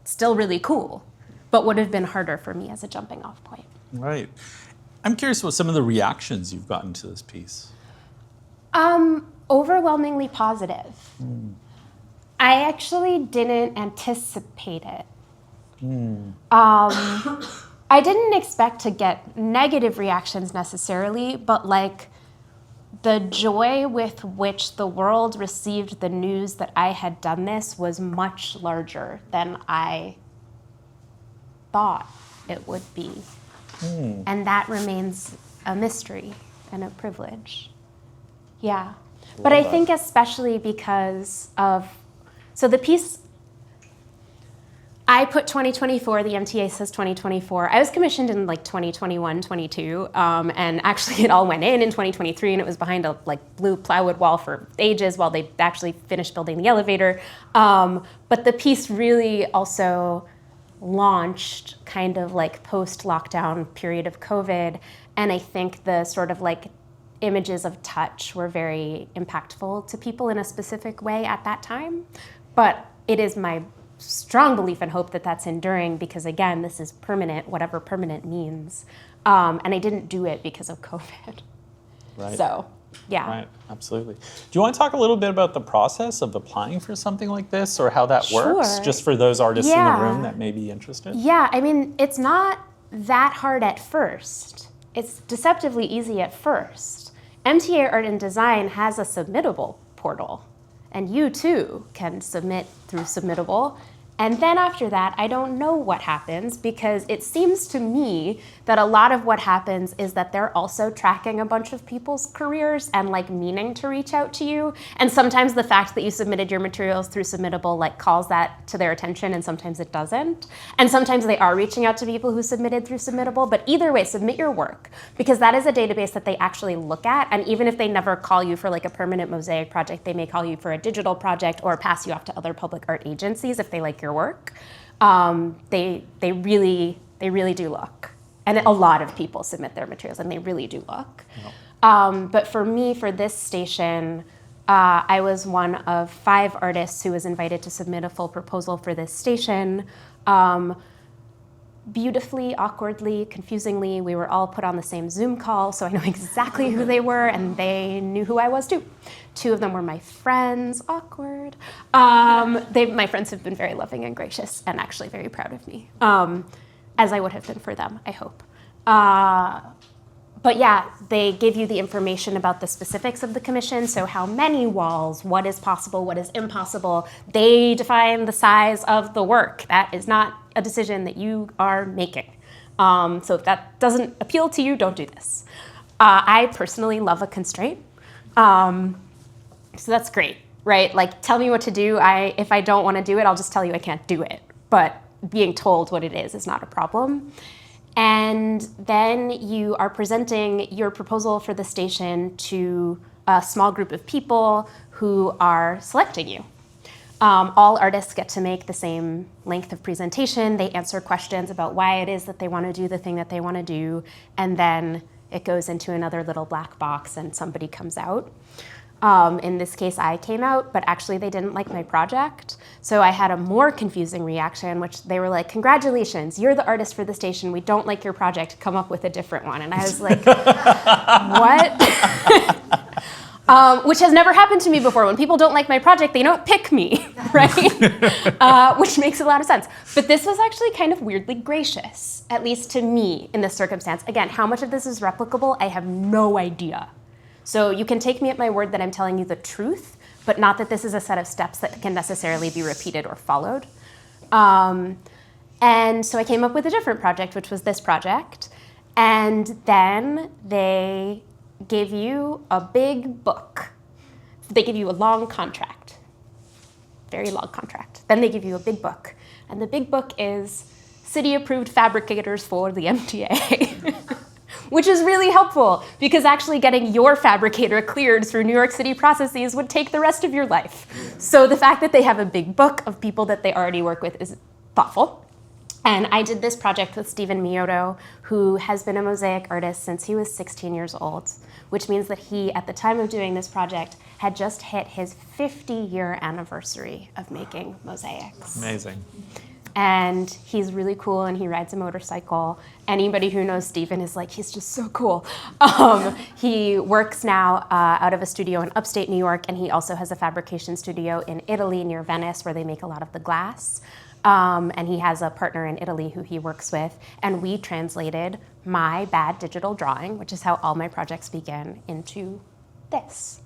Speaker 3: still really cool, but would have been harder for me as a jumping off point.
Speaker 2: Right. I'm curious what some of the reactions you've gotten to this piece.
Speaker 3: Overwhelmingly positive. I actually didn't anticipate it. I didn't expect to get negative reactions necessarily, but like the joy with which the world received the news that I had done this was much larger than I thought it would be. And that remains a mystery and a privilege. Yeah. But I think especially because of, so the piece, I put 2024, the MTA says 2024. I was commissioned in like 2021, 22, and actually it all went in 2023, and it was behind a like blue plywood wall for ages while they actually finished building the elevator. But the piece really also launched kind of like post-lockdown period of COVID, and I think the sort of like images of touch were very impactful to people in a specific way at that time. But it is my strong belief and hope that that's enduring, because again, this is permanent, whatever permanent means. And I didn't do it because of COVID.
Speaker 2: Right.
Speaker 3: So, yeah.
Speaker 2: Right, absolutely. Do you want to talk a little bit about the process of applying for something like this, or how that works,
Speaker 3: Sure.
Speaker 2: just for those artists in
Speaker 3: Yeah.
Speaker 2: the room that may be interested?
Speaker 3: Yeah, I mean, it's not that hard at first. It's deceptively easy at first. MTA Art and Design has a submittable portal, and you too can submit through submittable. And then after that, I don't know what happens, because it seems to me that a lot of what happens is that they're also tracking a bunch of people's careers and like meaning to reach out to you. And sometimes the fact that you submitted your materials through Submittable like calls that to their attention, and sometimes it doesn't. And sometimes they are reaching out to people who submitted through Submittable, but either way, submit your work, because that is a database that they actually look at. And even if they never call you for like a permanent mosaic project, they may call you for a digital project or pass you off to other public art agencies if they like your work. They really do look. And a lot of people submit their materials, and they really do look. But for me, for this station, I was one of 5 artists who was invited to submit a full proposal for this station. Beautifully, awkwardly, confusingly, we were all put on the same Zoom call, so I know exactly who they were, and they knew who I was too. 2 of them were my friends, awkward. My friends have been very loving and gracious, and actually very proud of me, as I would have been for them, I hope. But yeah, they give you the information about the specifics of the commission, so how many walls, what is possible, what is impossible. They define the size of the work. That is not a decision that you are making. So if that doesn't appeal to you, don't do this. I personally love a constraint. So that's great, right? Like, tell me what to do. If I don't want to do it, I'll just tell you I can't do it. But being told what it is not a problem. And then you are presenting your proposal for the station to a small group of people who are selecting you. All artists get to make the same length of presentation. They answer questions about why it is that they want to do the thing that they want to do, and then it goes into another little black box and somebody comes out. In this case, I came out, but actually they didn't like my project. So I had a more confusing reaction, which they were like, congratulations, you're the artist for the station. We don't like your project. Come up with a different one. And I was like, what? Which has never happened to me before. When people don't like my project, they don't pick me, right? Which makes a lot of sense. But this was actually kind of weirdly gracious, at least to me in this circumstance. Again, how much of this is replicable, I have no idea. So you can take me at my word that I'm telling you the truth, but not that this is a set of steps that can necessarily be repeated or followed. And so I came up with a different project, which was this project. And then they give you a big book. They give you a long contract, very long contract. Then they give you a big book. And the big book is city-approved fabricators for the MTA. Which is really helpful, because actually getting your fabricator cleared through New York City processes would take the rest of your life. So the fact that they have a big book of people that they already work with is thoughtful. And I did this project with Stephen Mioto, who has been a mosaic artist since he was 16 years old, which means that he, at the time of doing this project, had just hit his 50-year anniversary of making mosaics.
Speaker 2: Amazing.
Speaker 3: And he's really cool, and he rides a motorcycle. Anybody who knows Stephen is like, he's just so cool. He works now out of a studio in upstate New York, and he also has a fabrication studio in Italy near Venice, where they make a lot of the glass. And he has a partner in Italy who he works with. And we translated my bad digital drawing, which is how all my projects begin, into this,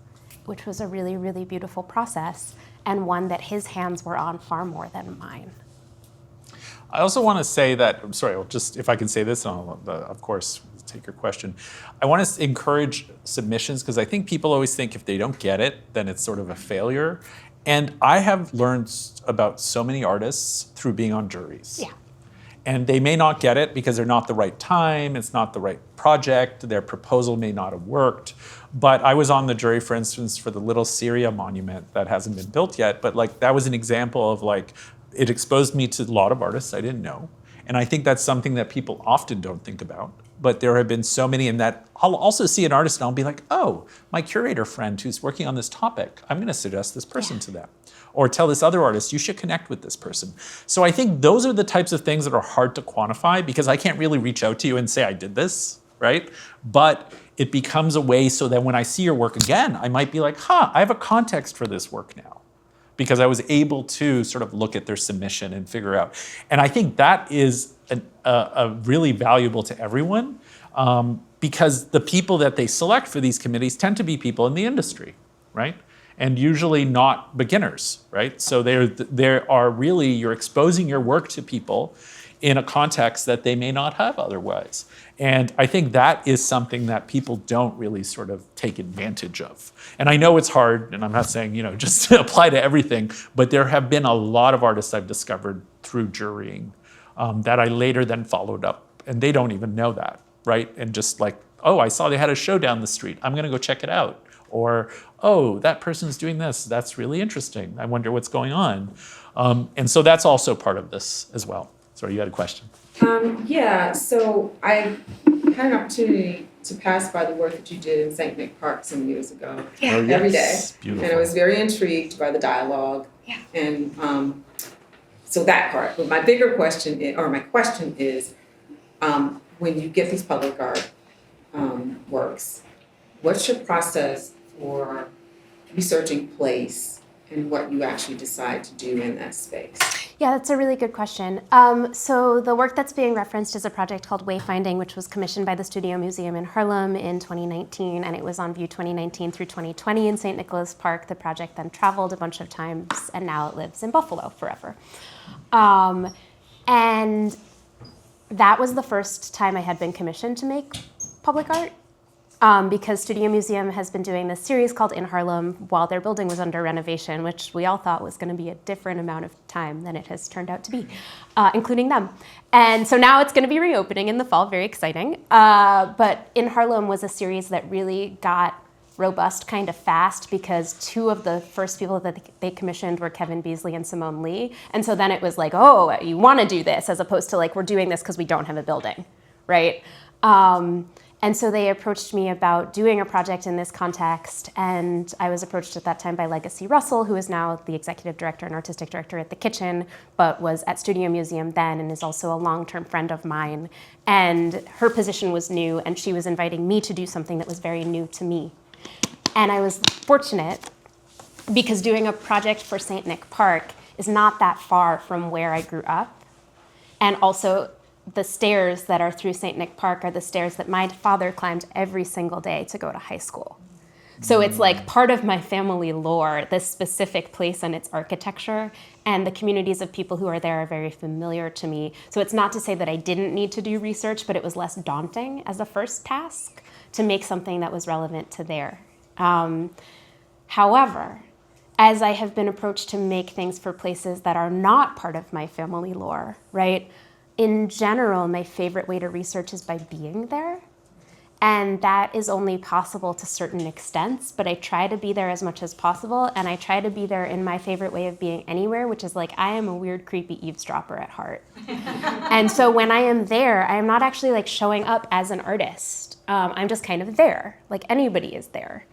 Speaker 3: which was a really, really beautiful process, and one that his hands were on far more than mine.
Speaker 2: I also want to say that, I'm sorry, just if I can say this, and I'll, of course, take your question. I want to encourage submissions, because I think people always think if they don't get it, then it's sort of a failure. And I have learned about so many artists through being on juries.
Speaker 3: Yeah.
Speaker 2: And they may not get it because they're not the right time, it's not the right project, their proposal may not have worked. But I was on the jury, for instance, for the Little Syria monument that hasn't been built yet, but like that was an example of like, it exposed me to a lot of artists I didn't know. And I think that's something that people often don't think about. But there have been so many in that I'll also see an artist and I'll be like, oh, my curator friend who's working on this topic, I'm gonna suggest this person to them. Or tell this other artist, you should connect with this person. So I think those are the types of things that are hard to quantify, because I can't really reach out to you and say I did this, right? But it becomes a way so that when I see your work again, I might be like, I have a context for this work now, because I was able to sort of look at their submission and figure out. And I think that is really valuable to everyone, because the people that they select for these committees tend to be people in the industry, right? and usually not beginners, right? So there are really, you're exposing your work to people in a context that they may not have otherwise. And I think that is something that people don't really sort of take advantage of. And I know it's hard, and I'm not saying, just to apply to everything, but there have been a lot of artists I've discovered through jurying that I later then followed up, and they don't even know that, right? And just like, oh, I saw they had a show down the street, I'm gonna go check it out. Or, oh, that person's doing this, that's really interesting, I wonder what's going on. And so that's also part of this as well. Sorry, you had a question.
Speaker 5: Yeah, so I had an opportunity to pass by the work that you did in St. Nick Park some years ago.
Speaker 3: Yeah.
Speaker 2: Oh, yes.
Speaker 5: Every day.
Speaker 2: Beautiful.
Speaker 5: And I was very intrigued by the dialogue.
Speaker 3: Yeah.
Speaker 5: And so that part. But my bigger question is, when you get these public art works, what's your process for researching place and what you actually decide to do in that space?
Speaker 3: Yeah, that's a really good question. So the work that's being referenced is a project called Wayfinding, which was commissioned by the Studio Museum in Harlem in 2019, and it was on view 2019 through 2020 in St. Nicholas Park. The project then traveled a bunch of times, and now it lives in Buffalo forever. And that was the first time I had been commissioned to make public art. Because Studio Museum has been doing this series called In Harlem while their building was under renovation, which we all thought was going to be a different amount of time than it has turned out to be, including them. And so now it's going to be reopening in the fall, very exciting. But In Harlem was a series that really got robust kind of fast because two of the first people that they commissioned were Kevin Beasley and Simone Lee. And so then it was like, oh, you want to do this, as opposed to like, we're doing this because we don't have a building, right? And so they approached me about doing a project in this context, and I was approached at that time by Legacy Russell, who is now the executive director and artistic director at The Kitchen, but was at Studio Museum then and is also a long-term friend of mine. And her position was new, and she was inviting me to do something that was very new to me. And I was fortunate because doing a project for St. Nick Park is not that far from where I grew up, and also the stairs that are through St. Nick Park are the stairs that my father climbed every single day to go to high school. So it's like part of my family lore, this specific place and its architecture, and the communities of people who are there are very familiar to me. So it's not to say that I didn't need to do research, but it was less daunting as a first task to make something that was relevant to there. However, as I have been approached to make things for places that are not part of my family lore, right? In general, my favorite way to research is by being there. And that is only possible to certain extents, but I try to be there as much as possible, and I try to be there in my favorite way of being anywhere, which is like, I am a weird, creepy eavesdropper at heart. And so when I am there, I am not actually like showing up as an artist. I'm just kind of there, like anybody is there.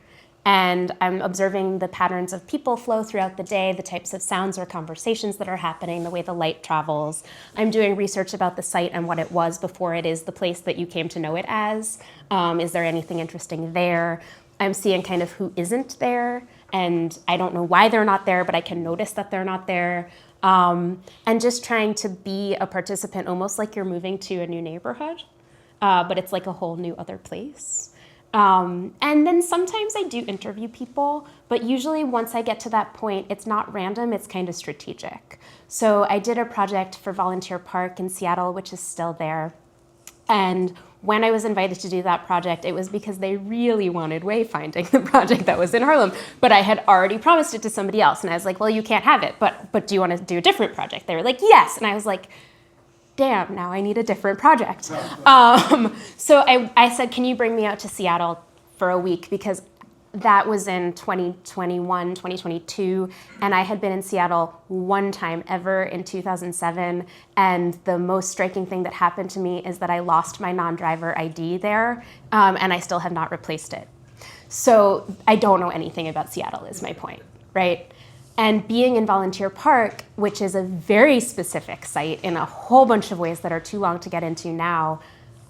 Speaker 3: And I'm observing the patterns of people flow throughout the day, the types of sounds or conversations that are happening, the way the light travels. I'm doing research about the site and what it was before it is the place that you came to know it as. Is there anything interesting there? I'm seeing kind of who isn't there, and I don't know why they're not there, but I can notice that they're not there. And just trying to be a participant, almost like you're moving to a new neighborhood, but it's like a whole new other place. And then sometimes I do interview people, but usually once I get to that point, it's not random, it's kind of strategic. So I did a project for Volunteer Park in Seattle, which is still there. And when I was invited to do that project, it was because they really wanted Wayfinding, the project that was in Harlem, but I had already promised it to somebody else. And I was like, well, you can't have it, but do you want to do a different project? They were like, yes. And I was like, damn, now I need a different project. So I said, can you bring me out to Seattle for a week? Because that was in 2021, 2022, and I had been in Seattle one time ever in 2007, and the most striking thing that happened to me is that I lost my non-driver ID there, and I still have not replaced it. So I don't know anything about Seattle is my point, right? And being in Volunteer Park, which is a very specific site in a whole bunch of ways that are too long to get into now,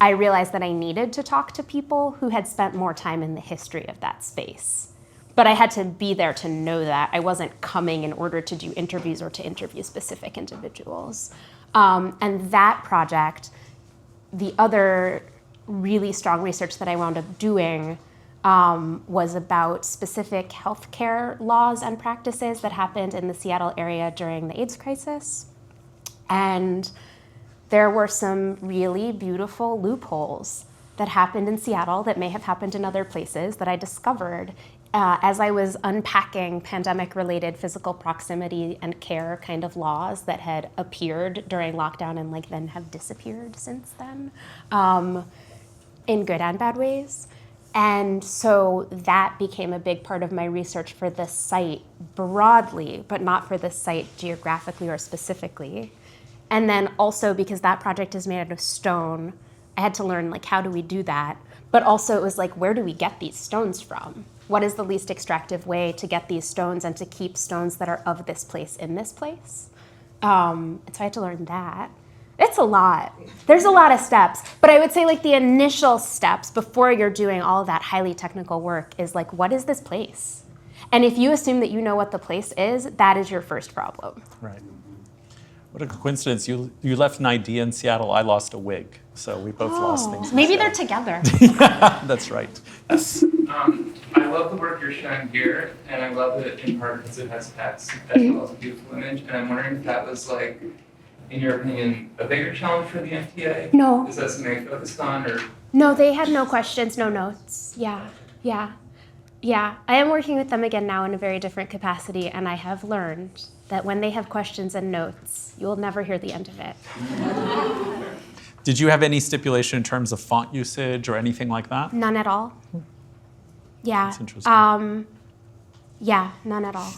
Speaker 3: I realized that I needed to talk to people who had spent more time in the history of that space. But I had to be there to know that. I wasn't coming in order to do interviews or to interview specific individuals. And that project, the other really strong research that I wound up doing was about specific healthcare laws and practices that happened in the Seattle area during the AIDS crisis. And there were some really beautiful loopholes that happened in Seattle that may have happened in other places that I discovered as I was unpacking pandemic-related physical proximity and care kind of laws that had appeared during lockdown and like then have disappeared since then, in good and bad ways. And so that became a big part of my research for this site broadly, but not for this site geographically or specifically. And then also because that project is made out of stone, I had to learn like how do we do that? But also it was like, where do we get these stones from? What is the least extractive way to get these stones and to keep stones that are of this place in this place? And so I had to learn that. It's a lot. There's a lot of steps. But I would say like the initial steps before you're doing all of that highly technical work is like, what is this place? And if you assume that you know what the place is, that is your first problem.
Speaker 2: Right. What a coincidence. You left an idea in Seattle. I lost a wig. So we both lost things.
Speaker 3: Maybe they're together.
Speaker 2: That's right. Yes.
Speaker 6: I love the work you're showing here, and I love it in part because it has text as well as a beautiful image. And I'm wondering if that was like, in your opinion, a bigger challenge for the MTA?
Speaker 3: No.
Speaker 6: Is that something they focused on, or?
Speaker 3: No, they had no questions, no notes. Yeah. I am working with them again now in a very different capacity, and I have learned that when they have questions and notes, you will never hear the end of it.
Speaker 2: Did you have any stipulation in terms of font usage or anything like that?
Speaker 3: None at all. Yeah.
Speaker 2: That's interesting.
Speaker 3: Yeah, none at all.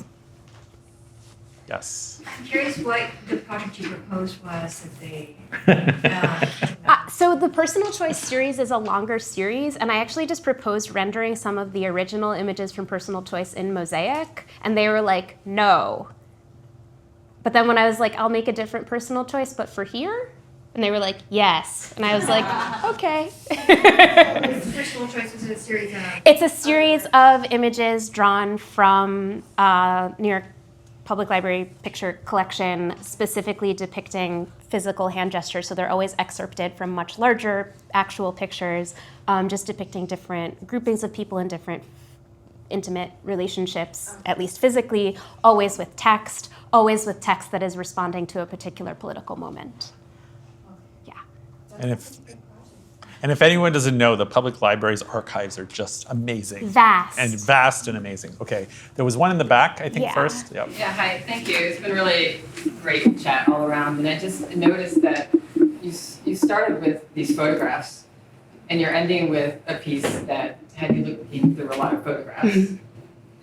Speaker 2: Yes.
Speaker 7: I'm curious what the project you proposed was that they.
Speaker 3: So the personal choice series is a longer series, and I actually just proposed rendering some of the original images from personal choice in Mosaic, and they were like, no. But then when I was like, I'll make a different personal choice, but for here? And they were like, yes. And I was like, okay.
Speaker 7: Personal choice was a series of.
Speaker 3: It's a series of images drawn from New York Public Library picture collection, specifically depicting physical hand gestures. So they're always excerpted from much larger actual pictures, just depicting different groupings of people in different intimate relationships, at least physically, always with text that is responding to a particular political moment.
Speaker 2: And if anyone doesn't know, the public library's archives are just amazing.
Speaker 3: Vast
Speaker 2: And amazing. Okay, there was one in the back, I think,
Speaker 3: Yeah.
Speaker 2: first. Yep.
Speaker 8: Yeah, hi, thank you. It's been really great chat all around, and I just noticed that you started with these photographs, and you're ending with a piece that had you looking through a lot of photographs.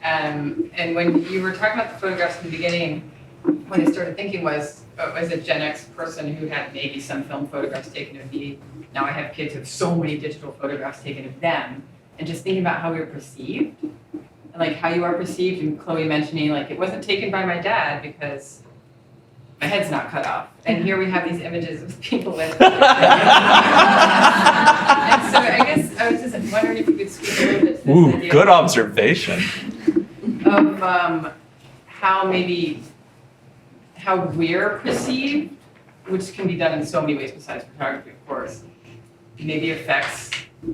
Speaker 8: And when you were talking about the photographs in the beginning, what I started thinking was, as a Gen X person who had maybe some film photographs taken of me, now I have kids who have so many digital photographs taken of them, and just thinking about how we're perceived, and like how you are perceived, and Chloe mentioning like it wasn't taken by my dad because my head's not cut off, and here we have these images of people with. And so I guess I was just wondering if you could speak a little bit to this
Speaker 2: Ooh,
Speaker 8: idea
Speaker 2: good observation.
Speaker 8: of how we're perceived, which can be done in so many ways besides photography, of course, maybe affects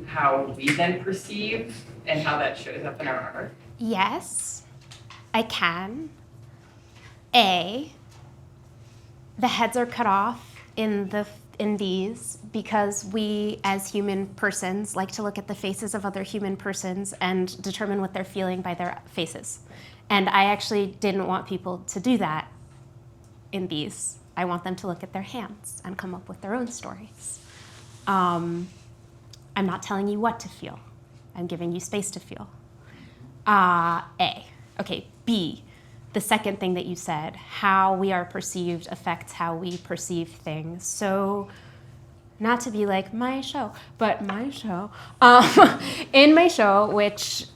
Speaker 8: how we then perceive and how that shows up in our art.
Speaker 3: Yes, I can. A, the heads are cut off in these because we as human persons like to look at the faces of other human persons and determine what they're feeling by their faces. And I actually didn't want people to do that in these. I want them to look at their hands and come up with their own stories. I'm not telling you what to feel. I'm giving you space to feel. A. Okay, B. The second thing that you said, how we are perceived affects how we perceive things. So, not to be like my show, but my show. In my show, which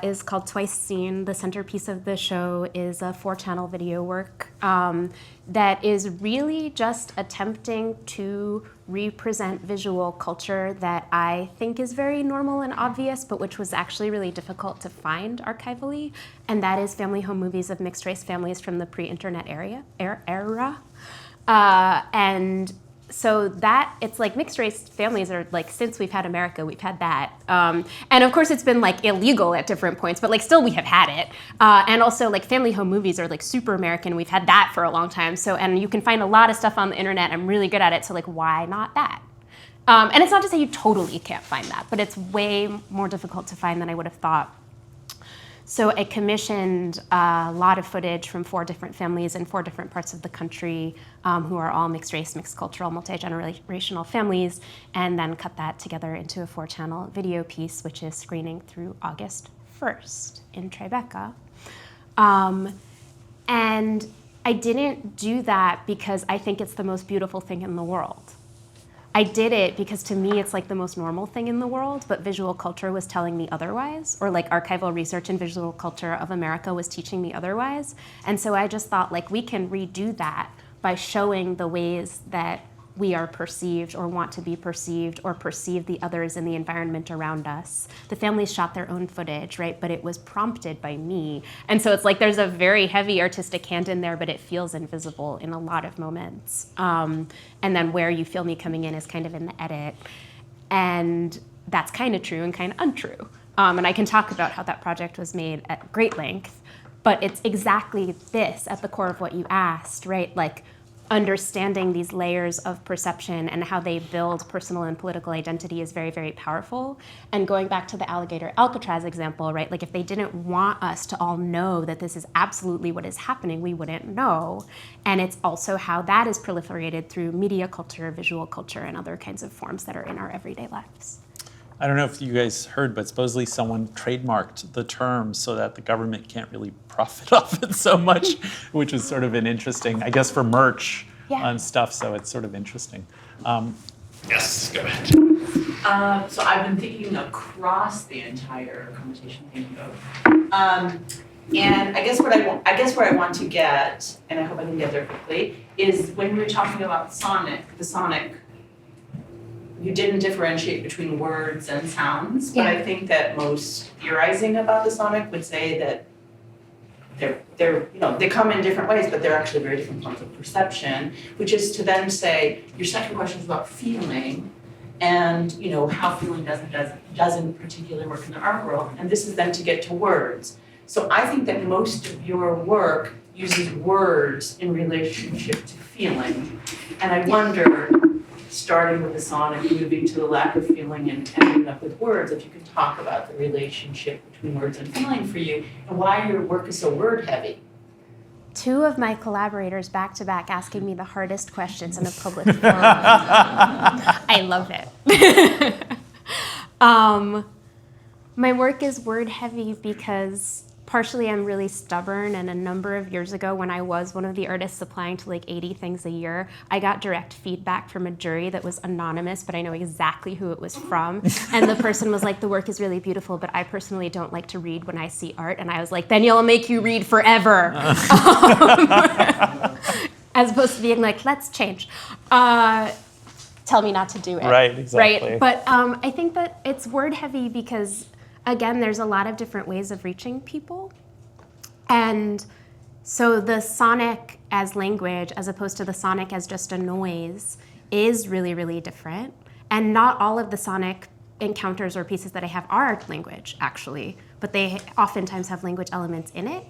Speaker 3: is called Twice Seen, the centerpiece of the show is a 4-channel video work that is really just attempting to represent visual culture that I think is very normal and obvious, but which was actually really difficult to find archivally, and that is family home movies of mixed-race families from the pre-internet era. And so that it's like mixed race families are like, since we've had America, we've had that. And of course it's been like illegal at different points, but like still we have had it. And also like family home movies are like super American. We've had that for a long time. So, and you can find a lot of stuff on the internet. I'm really good at it. So like, why not that? And it's not to say you totally can't find that, but it's way more difficult to find than I would have thought. So I commissioned a lot of footage from 4 different families in 4 different parts of the country who are all mixed race, mixed cultural, multi-generational families, and then cut that together into a 4-channel video piece, which is screening through August 1st in Tribeca. And I didn't do that because I think it's the most beautiful thing in the world. I did it because to me it's like the most normal thing in the world, but visual culture was telling me otherwise, or like archival research in visual culture of America was teaching me otherwise. And so I just thought like we can redo that by showing the ways that we are perceived or want to be perceived or perceive the others in the environment around us. The families shot their own footage, right? But it was prompted by me. And so it's like there's a very heavy artistic hand in there, but it feels invisible in a lot of moments. And then where you feel me coming in is kind of in the edit. And that's kind of true and kind of untrue. And I can talk about how that project was made at great length, but it's exactly this at the core of what you asked, right? Like, understanding these layers of perception and how they build personal and political identity is very, very powerful. And going back to the alligator Alcatraz example, right? Like if they didn't want us to all know that this is absolutely what is happening, we wouldn't know. And it's also how that is proliferated through media culture, visual culture, and other kinds of forms that are in our everyday lives.
Speaker 2: I don't know if you guys heard, but supposedly someone trademarked the term so that the government can't really profit off it so much, which is sort of an interesting, I guess, for merch and stuff, so it's sort of interesting. Yes, go ahead.
Speaker 9: So I've been thinking across the entire conversation, thinking of, and I guess where I want to get, and I hope I can get there quickly, is when we were talking about the sonic, you didn't differentiate between words and sounds, but I think that most theorizing about the sonic would say that they're they come in different ways, but they're actually very different forms of perception, which is to then say, your second question is about feeling, and how feeling doesn't particularly work in the art world, and this is then to get to words. So I think that most of your work uses words in relationship to feeling, and I wonder, starting with the sonic, moving to the lack of feeling, and ending up with words, if you can talk about the relationship between words and feeling for you, and why your work is so word heavy.
Speaker 3: 2 of my collaborators back to back asking me the hardest questions in a public forum. I love it. My work is word heavy because partially I'm really stubborn, and a number of years ago when I was one of the artists applying to like 80 things a year, I got direct feedback from a jury that was anonymous, but I know exactly who it was from. And the person was like, the work is really beautiful, but I personally don't like to read when I see art. And I was like, then you'll make you read forever. As opposed to being like, let's change. Tell me not to do it.
Speaker 2: Right, exactly.
Speaker 3: Right? But I think that it's word heavy because again, there's a lot of different ways of reaching people. And so the sonic as language, as opposed to the sonic as just a noise, is really, really different. And not all of the sonic encounters or pieces that I have are language, actually, but they oftentimes have language elements in it.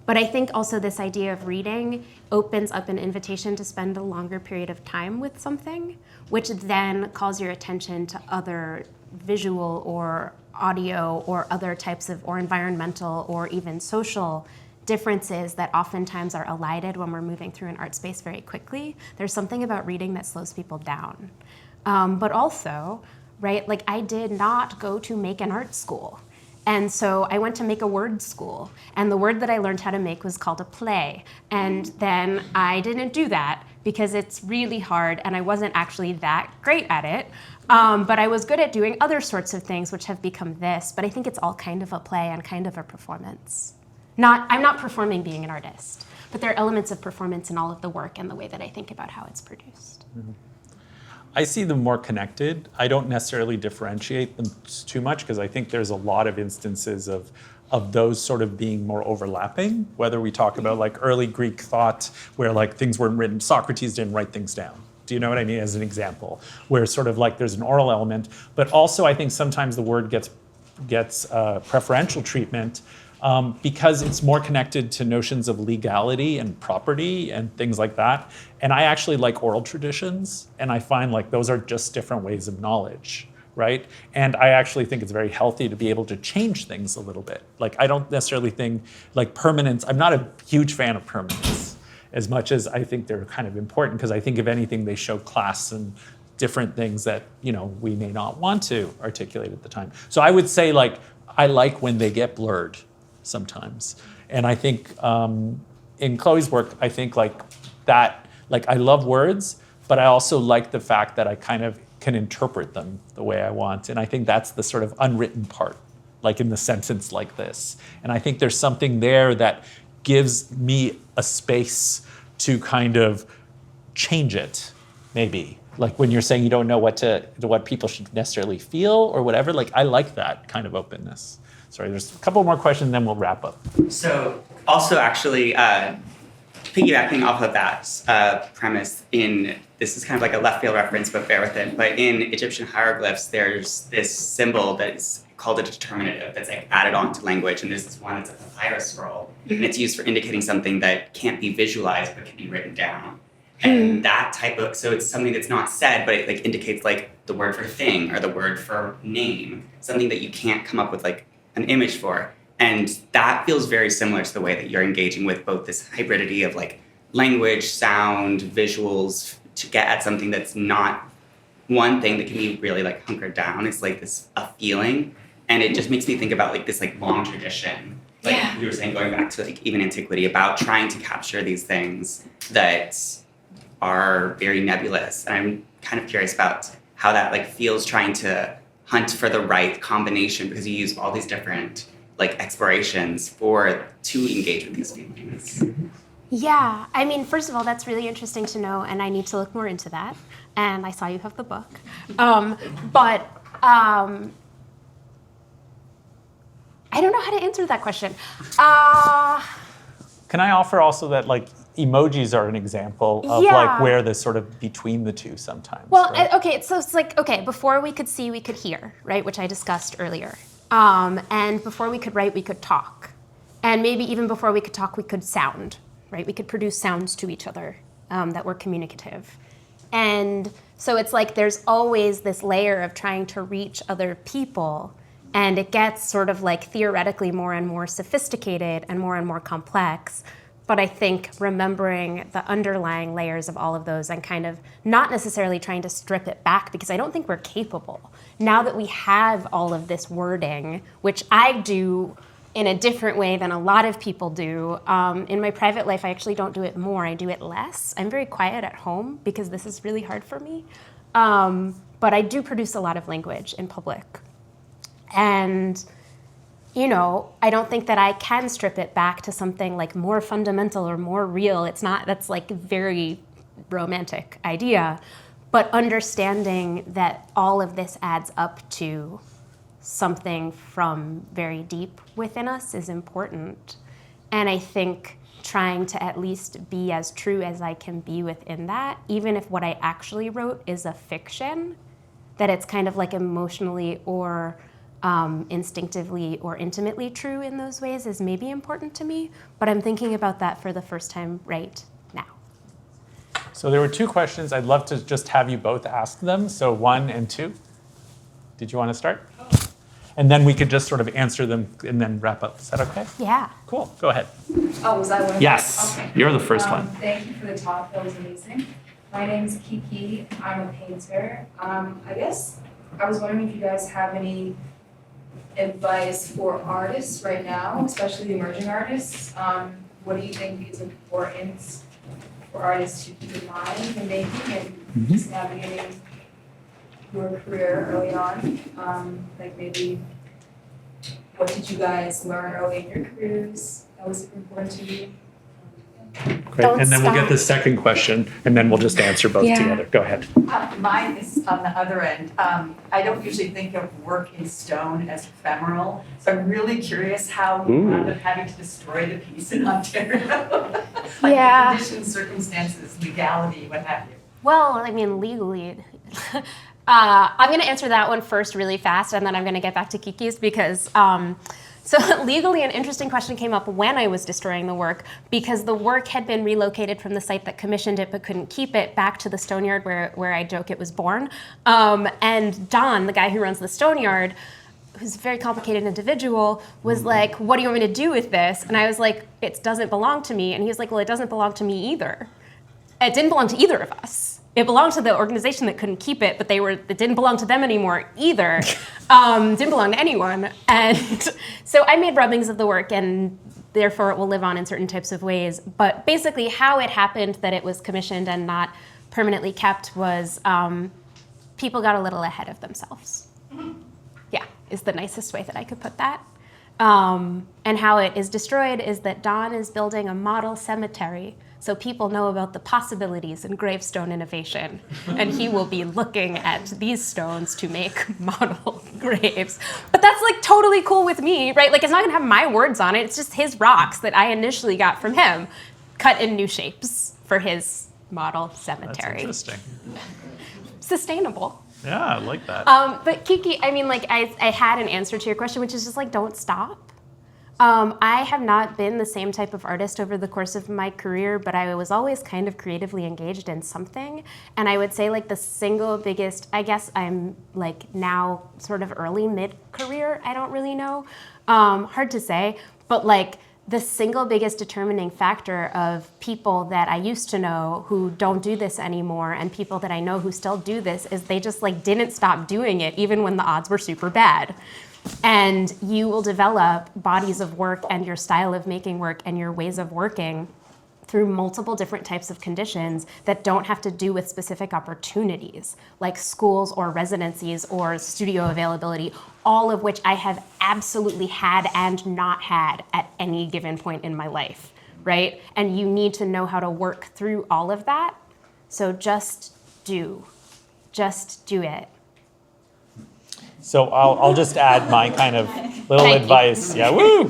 Speaker 3: But I think also this idea of reading opens up an invitation to spend a longer period of time with something, which then calls your attention to other visual or audio or other types of, or environmental or even social differences that oftentimes are elided when we're moving through an art space very quickly. There's something about reading that slows people down. But also, right, like I did not go to make an art school. And so I went to make a word school. And the word that I learned how to make was called a play. And then I didn't do that because it's really hard and I wasn't actually that great at it. But I was good at doing other sorts of things which have become this. But I think it's all kind of a play and kind of a performance. I'm not performing being an artist, but there are elements of performance in all of the work and the way that I think about how it's produced.
Speaker 2: Mm-hmm. I see them more connected. I don't necessarily differentiate them too much because I think there's a lot of instances of those sort of being more overlapping, whether we talk about like early Greek thought where like things weren't written, Socrates didn't write things down, Do you know what I mean? As an example, where sort of like there's an oral element, but also I think sometimes the word gets preferential treatment because it's more connected to notions of legality and property and things like that. And I actually like oral traditions, and I find like those are just different ways of knowledge, right? And I actually think it's very healthy to be able to change things a little bit. Like I don't necessarily think like permanence, I'm not a huge fan of permanence as much as I think they're kind of important, because I think if anything they show class and different things that, you know, we may not want to articulate at the time. So I would say like, I like when they get blurred sometimes. And I think in Chloe's work, I think like that, like I love words, but I also like the fact that I kind of can interpret them the way I want. And I think that's the sort of unwritten part, like in the sentence like this. And I think there's something there that gives me a space to kind of change it, maybe. Like when you're saying you don't know what people should necessarily feel or whatever, like I like that kind of openness. Sorry, there's a couple more questions and then we'll wrap up.
Speaker 10: So also actually piggybacking off of that premise, this is kind of like a left field reference, but bear with it. But in Egyptian hieroglyphs, there's this symbol that's called a determinative that's like added onto language, and there's this one that's a papyrus scroll, and it's used for indicating something that can't be visualized but can be written down. And that type of, so it's something that's not said, but it like indicates like the word for thing or the word for name, something that you can't come up with like an image for. And that feels very similar to the way that you're engaging with both this hybridity of like language, sound, visuals to get at something that's not one thing that can be really like hunkered down. It's like a feeling. And it just makes me think about like this like long tradition, like you were saying, going back to like even antiquity, about trying to capture these things that are very nebulous. And I'm kind of curious about how that like feels trying to hunt for the right combination, because you use all these different like explorations to engage with these feelings.
Speaker 3: Yeah, I mean, first of all, that's really interesting to know, and I need to look more into that. And I saw you have the book. I don't know how to answer that question.
Speaker 2: Can I offer also that like emojis are an example of like where the sort of between the two sometimes?
Speaker 3: Well,
Speaker 2: right?
Speaker 3: Okay, so it's like, okay, before we could see, we could hear, right, which I discussed earlier. And before we could write, we could talk. And maybe even before we could talk, we could sound, right? We could produce sounds to each other that were communicative. And so it's like there's always this layer of trying to reach other people, and it gets sort of like theoretically more and more sophisticated and more complex. But I think remembering the underlying layers of all of those and kind of not necessarily trying to strip it back, because I don't think we're capable. Now that we have all of this wording, which I do in a different way than a lot of people do. In my private life, I actually don't do it more, I do it less. I'm very quiet at home because this is really hard for me. But I do produce a lot of language in public. And you know, I don't think that I can strip it back to something like more fundamental or more real. It's not, that's like a very romantic idea. But understanding that all of this adds up to something from very deep within us is important. And I think trying to at least be as true as I can be within that, even if what I actually wrote is a fiction, that it's kind of like emotionally or instinctively or intimately true in those ways is maybe important to me, but I'm thinking about that for the first time right now.
Speaker 2: So there were two questions. I'd love to just have you both ask them. So 1 and 2. Did you want to start? And then we could just sort of answer them and then wrap up. Is that okay?
Speaker 3: Yeah.
Speaker 2: Cool. Go ahead.
Speaker 11: Oh, was I one of
Speaker 2: Yes.
Speaker 11: them? Okay.
Speaker 2: You're the first one.
Speaker 11: Thank you for the talk. That was amazing. My name's Kiki. I'm a painter. I guess I was wondering if you guys have any advice for artists right now, especially emerging artists. What do you think is important for artists to keep in mind when making and just navigating your career early on? Like maybe what did you guys learn early in your careers that was important to you?
Speaker 2: Great. And then we'll get the second question, and then we'll just answer both together. Go ahead.
Speaker 9: Mine is on the other end. I don't usually think of work in stone as ephemeral, so I'm really curious how you wound up having to destroy the piece in Ontario. Like the conditions, circumstances, legality, what have you.
Speaker 3: Well, I mean, legally. I'm going to answer that one first really fast, and then I'm going to get back to Kiki's because so legally an interesting question came up when I was destroying the work because the work had been relocated from the site that commissioned it but couldn't keep it back to the Stoneyard where I joke it was born. And Don, the guy who runs the Stoneyard, who's a very complicated individual, was like, what do you want me to do with this? And I was like, it doesn't belong to me. And he was like, well, it doesn't belong to me either. It didn't belong to either of us. It belonged to the organization that couldn't keep it, but it didn't belong to them anymore either. Didn't belong to anyone. And so I made rubbings of the work, and therefore it will live on in certain types of ways. But basically how it happened that it was commissioned and not permanently kept was people got a little ahead of themselves. Yeah, is the nicest way that I could put that. And how it is destroyed is that Don is building a model cemetery so people know about the possibilities in gravestone innovation. And he will be looking at these stones to make model graves. But that's like totally cool with me, right? Like it's not gonna have my words on it, it's just his rocks that I initially got from him, cut in new shapes for his model cemetery.
Speaker 2: That's interesting.
Speaker 3: Sustainable.
Speaker 2: Yeah, I like that.
Speaker 3: But Kiki, I mean, like I had an answer to your question, which is just like, don't stop. I have not been the same type of artist over the course of my career, but I was always kind of creatively engaged in something. And I would say like the single biggest, I guess I'm like now sort of early mid-career, I don't really know, hard to say, but like the single biggest determining factor of people that I used to know who don't do this anymore and people that I know who still do this is they just like didn't stop doing it even when the odds were super bad. And you will develop bodies of work and your style of making work and your ways of working through multiple different types of conditions that don't have to do with specific opportunities, like schools or residencies or studio availability, all of which I have absolutely had and not had at any given point in my life, right? And you need to know how to work through all of that. So just do it.
Speaker 2: So I'll just add my kind of little advice. Yeah, woo!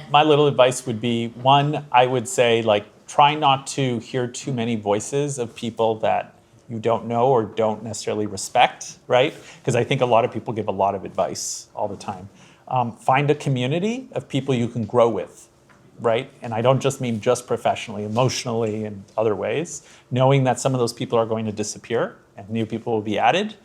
Speaker 2: My little advice would be, one, I would say, like, try not to hear too many voices of people that you don't know or don't necessarily respect, right? Because I think a lot of people give a lot of advice all the time. Find a community of people you can grow with, right? And I don't just mean just professionally, emotionally, and other ways. Knowing that some of those people are going to disappear and new people will be added.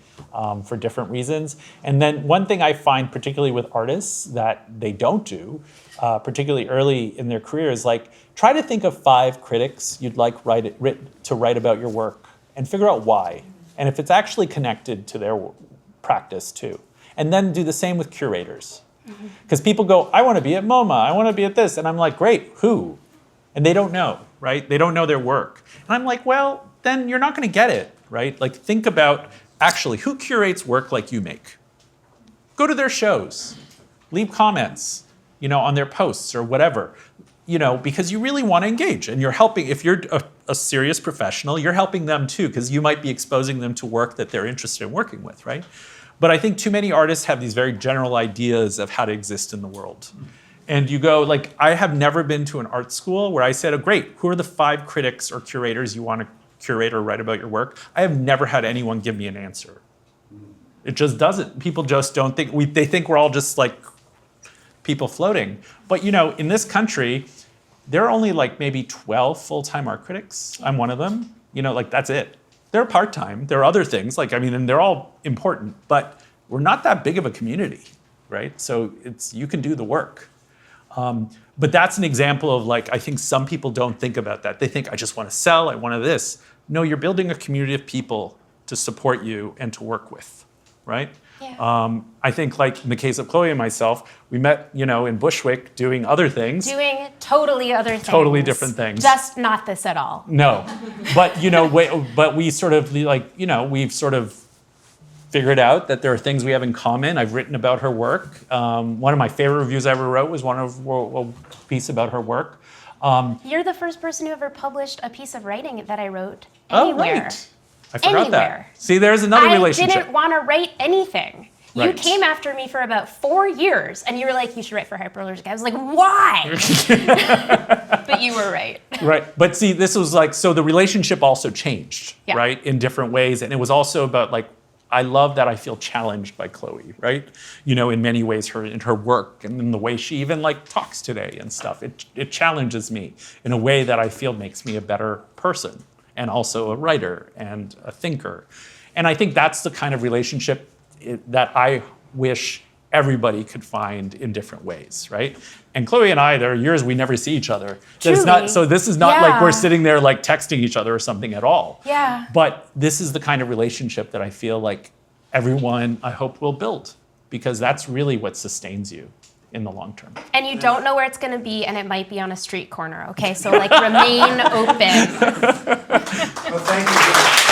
Speaker 2: For different reasons. And then one thing I find, particularly with artists, that they don't do, particularly early in their career, is like, try to think of 5 critics you'd like to write about your work and figure out why. And if it's actually connected to their practice too. And then do the same with curators. Because people go, I want to be at MoMA, I want to be at this. And I'm like, great, who? And they don't know, right? They don't know their work. And I'm like, well, then you're not going to get it, right? Like, think about, actually, who curates work like you make? Go to their shows, leave comments, on their posts or whatever, because you really want to engage and you're helping. If you're a serious professional, you're helping them too, because you might be exposing them to work that they're interested in working with, right? But I think too many artists have these very general ideas of how to exist in the world. And you go, like, I have never been to an art school where I said, oh, great, who are the 5 critics or curators you want to curate or write about your work? I have never had anyone give me an answer. It just doesn't. People just don't think, they think we're all just like people floating. But in this country, there are only like maybe 12 full-time art critics. I'm one of them. Like that's it. They're part-time. There are other things, and they're all important, but we're not that big of a community, right? So you can do the work. But that's an example of I think some people don't think about that. They think, I just want to sell, I want to this. No, you're building a community of people to support you and to work with, right? Yeah. I think in the case of Chloë and myself, we met, in Bushwick doing other things.
Speaker 3: Doing totally other things.
Speaker 2: Totally different things.
Speaker 3: Just not this at all.
Speaker 2: No, but, but we sort of we've sort of figured out that there are things we have in common. I've written about her work. One of my favorite reviews I ever wrote was a piece about her work.
Speaker 3: You're the first person who ever published a piece of writing that I wrote anywhere.
Speaker 2: Oh, right. I forgot that. See, there's another relationship.
Speaker 3: I didn't want to write anything. You
Speaker 2: Right.
Speaker 3: came after me for about 4 years, and you were like, you should write for Hyperallergic. I was like, why? But you were right.
Speaker 2: Right. But see, this was like, so the relationship also changed,
Speaker 3: Yeah.
Speaker 2: right, in different ways. And it was also about like, I love that I feel challenged by Chloë, right? You know, in many ways, in her work and in the way she even like talks today and stuff. It challenges me in a way that I feel makes me a better person and also a writer and a thinker. And I think that's the kind of relationship that I wish everybody could find in different ways, right? And Chloë and I, there are years we never see each other. There's not, so this is not like we're sitting there like texting each other or something at all.
Speaker 3: Yeah.
Speaker 2: But this is the kind of relationship that I feel like everyone, I hope, will build, because that's really what sustains you in the long term.
Speaker 3: And you don't know where it's going to be, and it might be on a street corner, okay? So, like, remain open.
Speaker 1: Well, thank you.